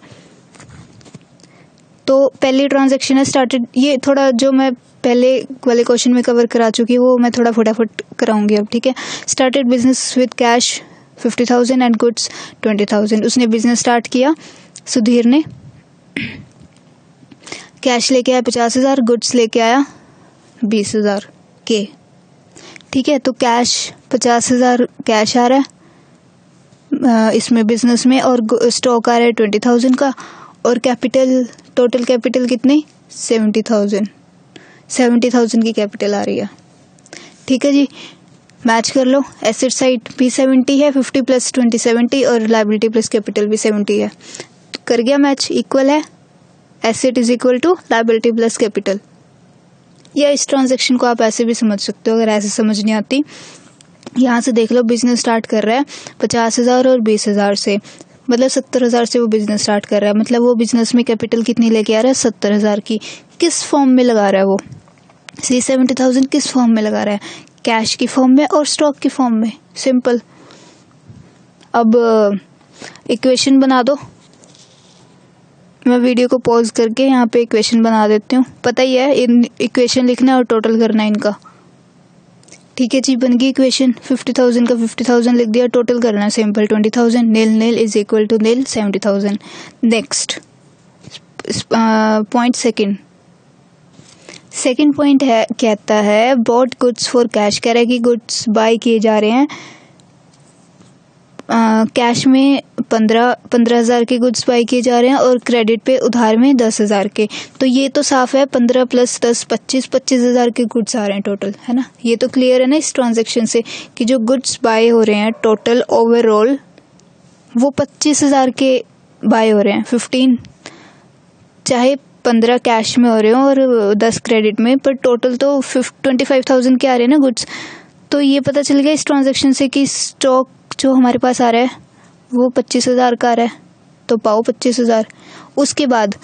तो पहली ट्रांजैक्शन है स्टार्टेड, ये थोड़ा जो मैं पहले वाले क्वेश्चन में कवर करा चुकी हूँ वो मैं थोड़ा फटाफट कराऊंगी अब, ठीक है। Started business with cash 50,000 and goods 20,000, उसने बिजनेस स्टार्ट किया सुधीर ने, कैश लेके आया 50,000, गुड्स लेके आया 20,000 के, ठीक है। तो कैश 50,000 कैश आ रहा है इसमें बिजनेस में, और स्टॉक आ रहा है 20,000 का, और कैपिटल, टोटल कैपिटल कितनी 70,000 की कैपिटल आ रही है, ठीक है जी। मैच कर लो, एसेट साइड भी 70 है, 50 + 20 70, और लायबिलिटी प्लस कैपिटल भी 70 है, कर गया मैच, इक्वल है, asset is equal to liability plus capital. या इस ट्रांजैक्शन को आप ऐसे भी समझ सकते हो, अगर ऐसे समझ नहीं आती, यहाँ से देख लो, बिजनेस स्टार्ट कर रहा है 50,000 और 20,000 से, मतलब 70,000 से वो बिजनेस स्टार्ट कर रहा है, मतलब वो बिजनेस में कैपिटल कितनी लेके आ रहा है, 70,000 की। किस फॉर्म में लगा रहा है वो, 70,000 किस फॉर्म में लगा रहा है, कैश की फॉर्म में और स्टॉक की फॉर्म में। सिंपल। अब इक्वेशन बना दो। मैं वीडियो को पॉज करके यहाँ पे इक्वेशन बना देती हूँ। पता ही है, इन इक्वेशन लिखना और टोटल करना है इनका। ठीक है जी, बन गई इक्वेशन। 50,000 का 50,000 लिख दिया, टोटल करना है simple 20,000। Nil nil is equal to nil 70,000। Next point second point है, कहता है बॉट गुड्स फॉर कैश। कह रहा है कि गुड्स बाय किए जा रहे हैं कैश में 15,000 के गुड्स बाय किए जा रहे हैं और क्रेडिट पे उधार में 10,000 के। तो ये तो साफ है, 15 + 10 25,000 के गुड्स आ रहे हैं टोटल, है ना। ये तो क्लियर है ना इस ट्रांजैक्शन से कि जो गुड्स बाय हो रहे हैं टोटल ओवरऑल वो 25,000 के बाय हो रहे हैं। 15 चाहे 15 कैश में हो रहे हो और 10 क्रेडिट में, पर टोटल तो 25,000 के आ रहे हैं ना गुड्स। तो ये पता चल गया इस ट्रांजैक्शन से कि स्टॉक जो हमारे पास आ रहा है वो 25,000 का आ रहा है, तो पाओ 25,000। उसके बाद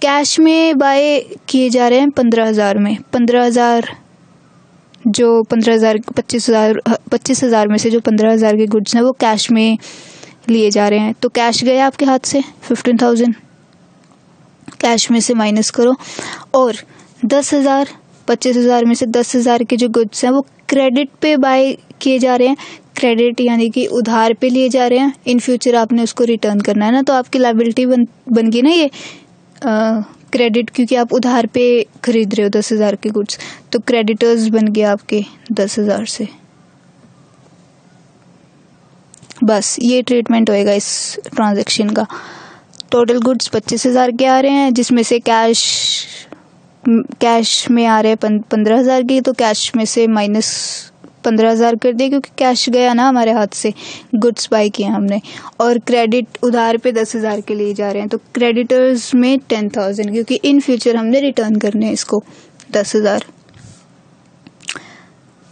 कैश में बाय किए जा रहे हैं 15,000 में। 15,000 जो 15,000 25,000 में से जो 15,000 के गुड्स हैं वो कैश में लिए जा रहे हैं। तो कैश गया आपके हाथ से 15,000, कैश में से माइनस करो। और 10,000 25,000 में से 10,000 के जो गुड्स हैं वो क्रेडिट पे बाय किए जा रहे हैं। क्रेडिट यानी कि उधार पे लिए जा रहे हैं, इन फ्यूचर आपने उसको रिटर्न करना है ना। तो आपकी लायबिलिटी बन गई ना ये क्रेडिट, क्योंकि आप उधार पे खरीद रहे हो 10,000 के गुड्स। तो क्रेडिटर्स बन गया आपके 10,000 से। बस ये ट्रीटमेंट होएगा इस ट्रांजैक्शन का। टोटल गुड्स 25,000 के आ रहे हैं, जिसमें से कैश में आ रहे हैं 15,000 की। तो कैश में से माइनस 15,000 कर दिए, क्योंकि कैश गया ना हमारे हाथ से, गुड्स बाय किए हमने। और क्रेडिट उधार पे 10,000 के लिए जा रहे हैं, तो क्रेडिटर्स में 10,000, क्योंकि इन फ्यूचर हमने रिटर्न करने हैं इसको 10,000।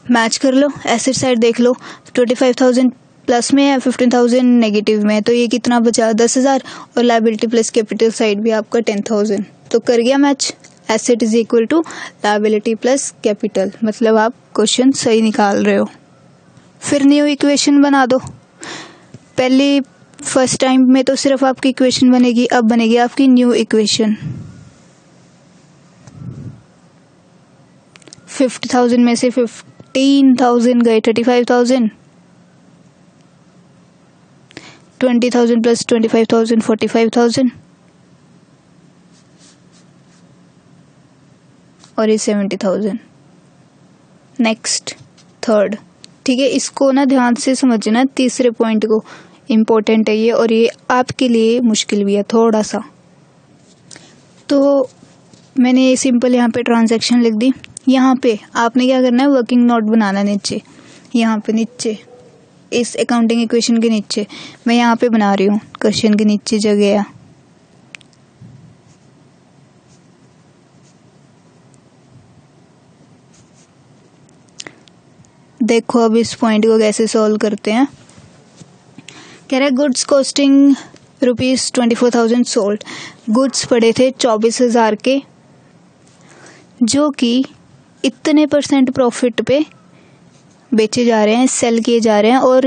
मैच कर लो, एसेट साइड देख लो। 25,000 प्लस में है, 15,000 नेगेटिव में है, तो ये कितना बचा 10,000। और लायबिलिटी प्लस कैपिटल साइड भी आपका 10,000, तो कर गया match. Asset is equal to liability plus capital, मतलब आप क्वेश्चन सही निकाल रहे हो। फिर न्यू इक्वेशन बना दो। पहले फर्स्ट टाइम में तो सिर्फ आपकी इक्वेशन बनेगी, अब बनेगी आपकी न्यू इक्वेशन। 50,000 में से 15,000 गए 35,000, 20,000 प्लस 25,000 45,000 और ये 70,000। Next third. ठीक है, इसको ना ध्यान से समझना, तीसरे पॉइंट को, इम्पोर्टेंट है ये, और ये आपके लिए मुश्किल भी है थोड़ा सा। तो मैंने ये सिंपल यहाँ पे ट्रांजैक्शन लिख दी। यहाँ पे आपने क्या करना है, वर्किंग नोट बनाना नीचे, यहाँ पे नीचे इस अकाउंटिंग इक्वेशन के नीचे। मैं यहाँ पे बना रही हूँ, क्वेश्चन के नीचे जगह है। देखो अब इस पॉइंट को कैसे सॉल्व करते हैं। कह रहा है गुड्स कॉस्टिंग ₹24,000 सोल्ड। गुड्स पड़े थे 24,000 के, जो कि इतने % प्रॉफिट पे बेचे जा रहे हैं, सेल किए जा रहे हैं। और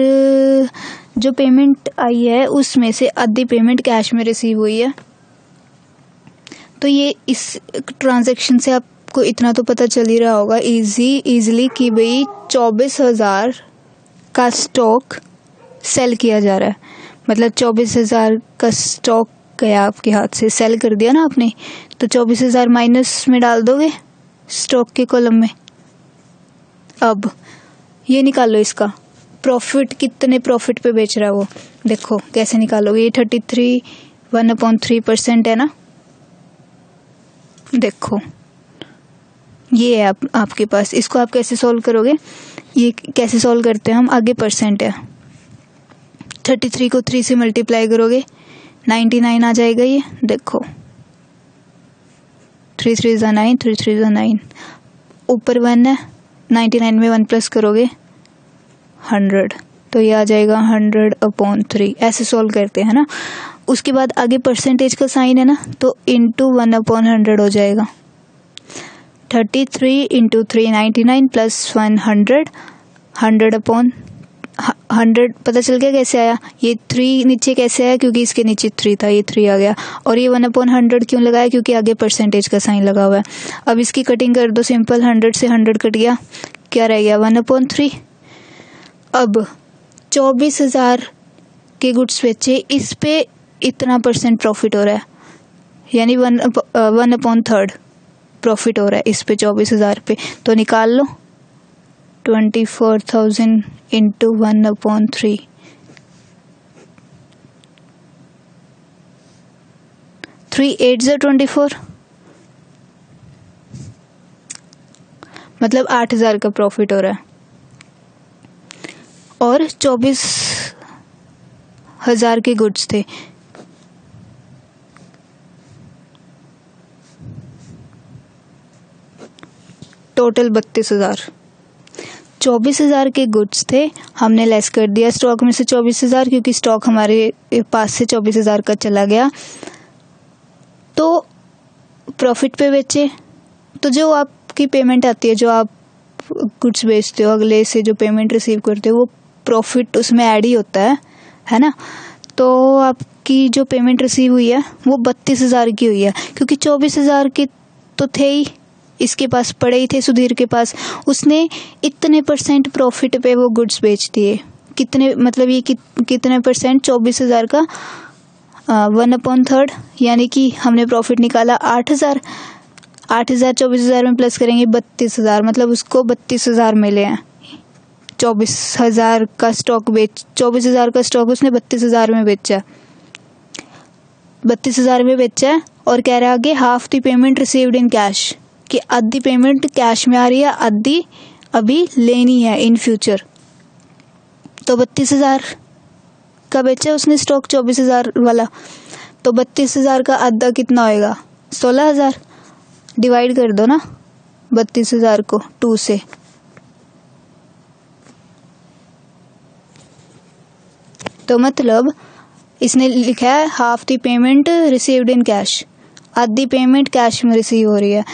जो पेमेंट आई है उसमें से आधी पेमेंट कैश में रिसीव हुई है। तो ये इस ट्रांजैक्शन से आपको इतना तो पता चल ही रहा होगा इजीली कि भाई 24,000 का स्टॉक सेल किया जा रहा है। मतलब 24,000 का स्टॉक गया आपके हाथ से, सेल कर दिया ना आपने, तो 24,000 माइनस में डाल दोगे स्टॉक के कॉलम में। अब ये निकालो इसका प्रॉफिट, कितने प्रॉफिट पे बेच रहा है वो। देखो कैसे निकालोगे, ये 33 1/3% है ना। देखो ये है आपके पास, इसको आप कैसे सॉल्व करोगे, ये कैसे सॉल्व करते हैं हम, आगे परसेंट है। 33 को 3 से मल्टीप्लाई करोगे 99 आ जाएगा। ये देखो 3 3 = 9, 3 3 = 9, ऊपर 1 है, 99 में 1 प्लस करोगे 100। तो ये आ जाएगा 100/3। ऐसे सॉल्व करते हैं ना। उसके बाद आगे परसेंटेज का साइन है ना, तो इंटू 1/100 हो जाएगा। 33 × 3 99 प्लस 100 100/100 पता चल गया कैसे आया। ये 3 नीचे कैसे आया, क्योंकि इसके नीचे 3 था, ये 3 आ गया। और ये 1/100 क्यों लगाया, क्योंकि आगे परसेंटेज का साइन लगा हुआ है। अब इसकी कटिंग कर दो सिंपल, 100 से 100 कट गया, क्या रह गया 1/3। अब 24,000 के गुड्स बेचे, इस पे इतना % प्रॉफिट हो रहा है, यानी 1/3 प्रॉफिट हो रहा है इस पे 24,000 पे। तो निकाल लो 24,000 × 1/3, 3 8 ज़ा 24, मतलब 8,000 का प्रॉफिट हो रहा है। और 24,000 के गुड्स थे, टोटल 32,000। 24,000 के गुड्स थे, हमने लेस कर दिया स्टॉक में से 24,000, क्योंकि स्टॉक हमारे पास से 24,000 का चला गया। तो प्रॉफिट पे बेचे, तो जो आपकी पेमेंट आती है, जो आप गुड्स बेचते हो, अगले से जो पेमेंट रिसीव करते हो, वो प्रॉफिट उसमें ऐड ही होता है ना। तो आपकी जो पेमेंट रिसीव हुई है वो 32,000 की हुई है, क्योंकि 24,000 के तो थे ही, इसके पास पड़े ही थे सुधीर के पास। उसने इतने % प्रॉफिट पे वो गुड्स बेच दिए। कितने, मतलब ये कितने %, 24,000 का 1/3, यानी कि हमने प्रॉफिट निकाला 8,000। 8,000 24,000 में प्लस करेंगे 32,000, मतलब उसको 32,000 मिले हैं। 24,000 का स्टॉक 24,000 का स्टॉक उसने 32,000 में बेचा, 32,000 में बेचा है। और कह रहा है आगे half the payment received in cash, कि आधी पेमेंट कैश में आ रही है, आधी अभी लेनी है इन फ्यूचर। तो 32,000 का बेचा उसने स्टॉक 24,000 वाला, तो 32,000 का आधा कितना होएगा 16,000। डिवाइड कर दो ना 32,000 को 2 से, तो मतलब इसने लिखा है half the payment received in cash, आधी पेमेंट कैश में रिसीव हो रही है,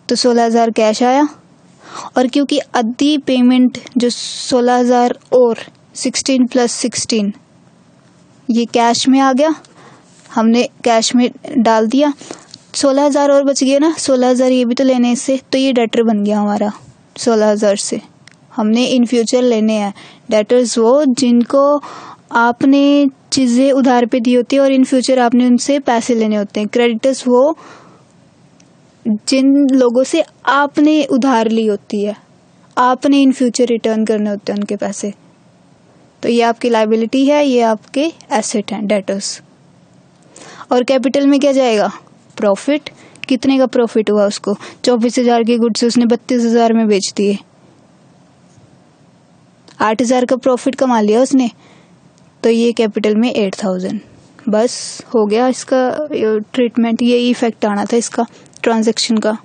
तो 16,000 कैश आया। और क्योंकि आधी पेमेंट जो 16,000 और 16 + 16 ये कैश में आ गया, हमने कैश में डाल दिया, 16,000 और बच गया ना, 16,000 ये भी तो लेने इससे, तो ये डेटर बन गया हमारा। 16,000 से हमने इन फ्यूचर लेने हैं डेटर्स, वो जिनको आपने चीज़ें उधार पे दी होती है और इन फ्यूचर आपने उनसे पैसे लेने होते हैं। क्रेडिटर्स वो जिन लोगों से आपने उधार ली होती है, आपने इन फ्यूचर रिटर्न करने होते हैं उनके पैसे। तो ये आपकी लायबिलिटी है, ये आपके एसेट हैं डेटर्स। और कैपिटल में क्या जाएगा प्रॉफिट। कितने का प्रॉफिट हुआ उसको, 24,000 के गुड्स उसने 32,000 में बेच दिए, 8,000 का प्रॉफिट कमा लिया उसने, तो ये कैपिटल में 8,000। बस हो गया इसका ट्रीटमेंट, यही इफेक्ट आना था इसका ट्रांजैक्शन का।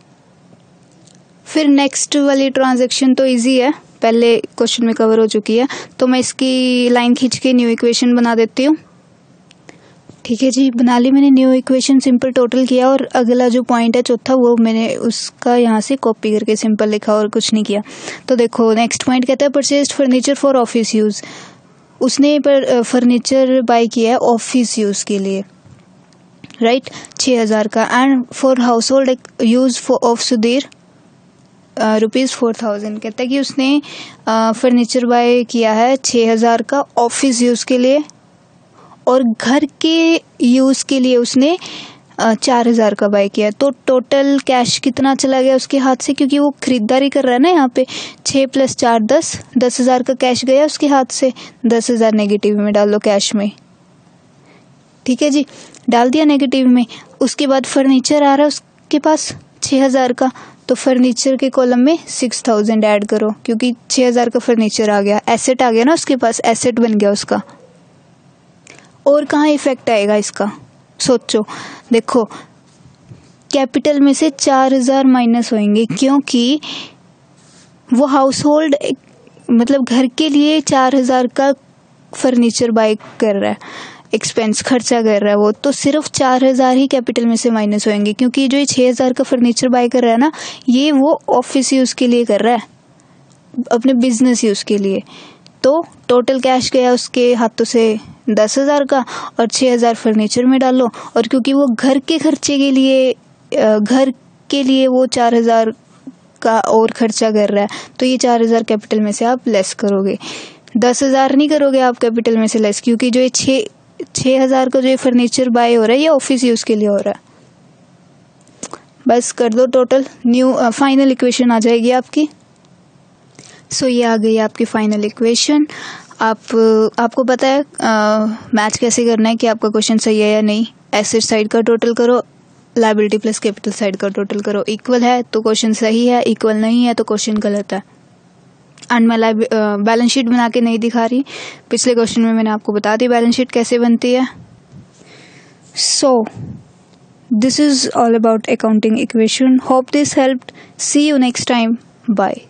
फिर नेक्स्ट वाली ट्रांजैक्शन तो इजी है, पहले क्वेश्चन में कवर हो चुकी है, तो मैं इसकी लाइन खींच के न्यू इक्वेशन बना देती हूँ। ठीक है जी, बना ली मैंने न्यू इक्वेशन, सिंपल टोटल किया, और अगला जो पॉइंट है चौथा वो मैंने उसका यहाँ से कॉपी करके सिंपल लिखा और कुछ नहीं किया। तो देखो नेक्स्ट पॉइंट कहता है purchased furniture for office use. उसने फर्नीचर बाय किया है ऑफिस यूज़ के लिए, राइट, 6,000 का। And for house hold use of Sudhir ₹4,000। कहता है कि उसने फर्नीचर बाय किया है 6,000 का ऑफिस यूज़ के लिए, और घर के यूज़ के लिए उसने 4,000 का बाय किया। तो टोटल कैश कितना चला गया उसके हाथ से, क्योंकि वो खरीदारी कर रहा है ना, यहाँ पे 6 + 4 10, 10,000 का कैश गया उसके हाथ से। 10,000 नेगेटिव में डाल लो कैश में, ठीक है जी, डाल दिया नेगेटिव में। उसके बाद फर्नीचर आ रहा है उसके पास 6,000 का, तो फर्नीचर के कॉलम में 6,000 ऐड करो, क्योंकि 6,000 का फर्नीचर आ गया, एसेट आ गया ना उसके पास, एसेट बन गया उसका। और कहाँ इफेक्ट आएगा इसका सोचो, देखो कैपिटल में से 4,000 माइनस होंगे, क्योंकि वो हाउस होल्ड मतलब घर के लिए 4,000 का फर्नीचर बाय कर रहा है, एक्सपेंस खर्चा कर रहा है वो, तो सिर्फ 4,000 ही कैपिटल में से माइनस होंगे, क्योंकि जो ये 6,000 का फर्नीचर बाय कर रहा है ना, ये वो ऑफिस यूज़ के लिए कर रहा है, अपने बिजनेस यूज़ के लिए। तो टोटल कैश गया उसके हाथों से 10,000 का, और 6,000 फर्नीचर में डालो, और क्योंकि वो घर के खर्चे के लिए, घर के लिए वो 4,000 का और खर्चा कर रहा है, तो ये 4,000 कैपिटल में से आप लेस करोगे। 10,000 नहीं करोगे आप कैपिटल में से लेस, क्योंकि जो ये 6,000 का जो ये फर्नीचर बाय हो रहा है ये ऑफिस यूज़ के लिए हो रहा है। बस कर दो टोटल, न्यू फाइनल इक्वेशन आ जाएगी आपकी। सो ये आ गई आपकी फाइनल इक्वेशन। आपको पता है मैच कैसे करना है कि आपका क्वेश्चन सही है या नहीं। एसेट साइड का टोटल करो, लायबिलिटी प्लस कैपिटल साइड का टोटल करो, इक्वल है तो क्वेश्चन सही है, इक्वल नहीं है तो क्वेश्चन गलत है। एंड मैं बैलेंस शीट बना के नहीं दिखा रही, पिछले क्वेश्चन में मैंने आपको बता दी बैलेंस शीट कैसे बनती है। So this is all about accounting equation. Hope this helped. See you next time. Bye.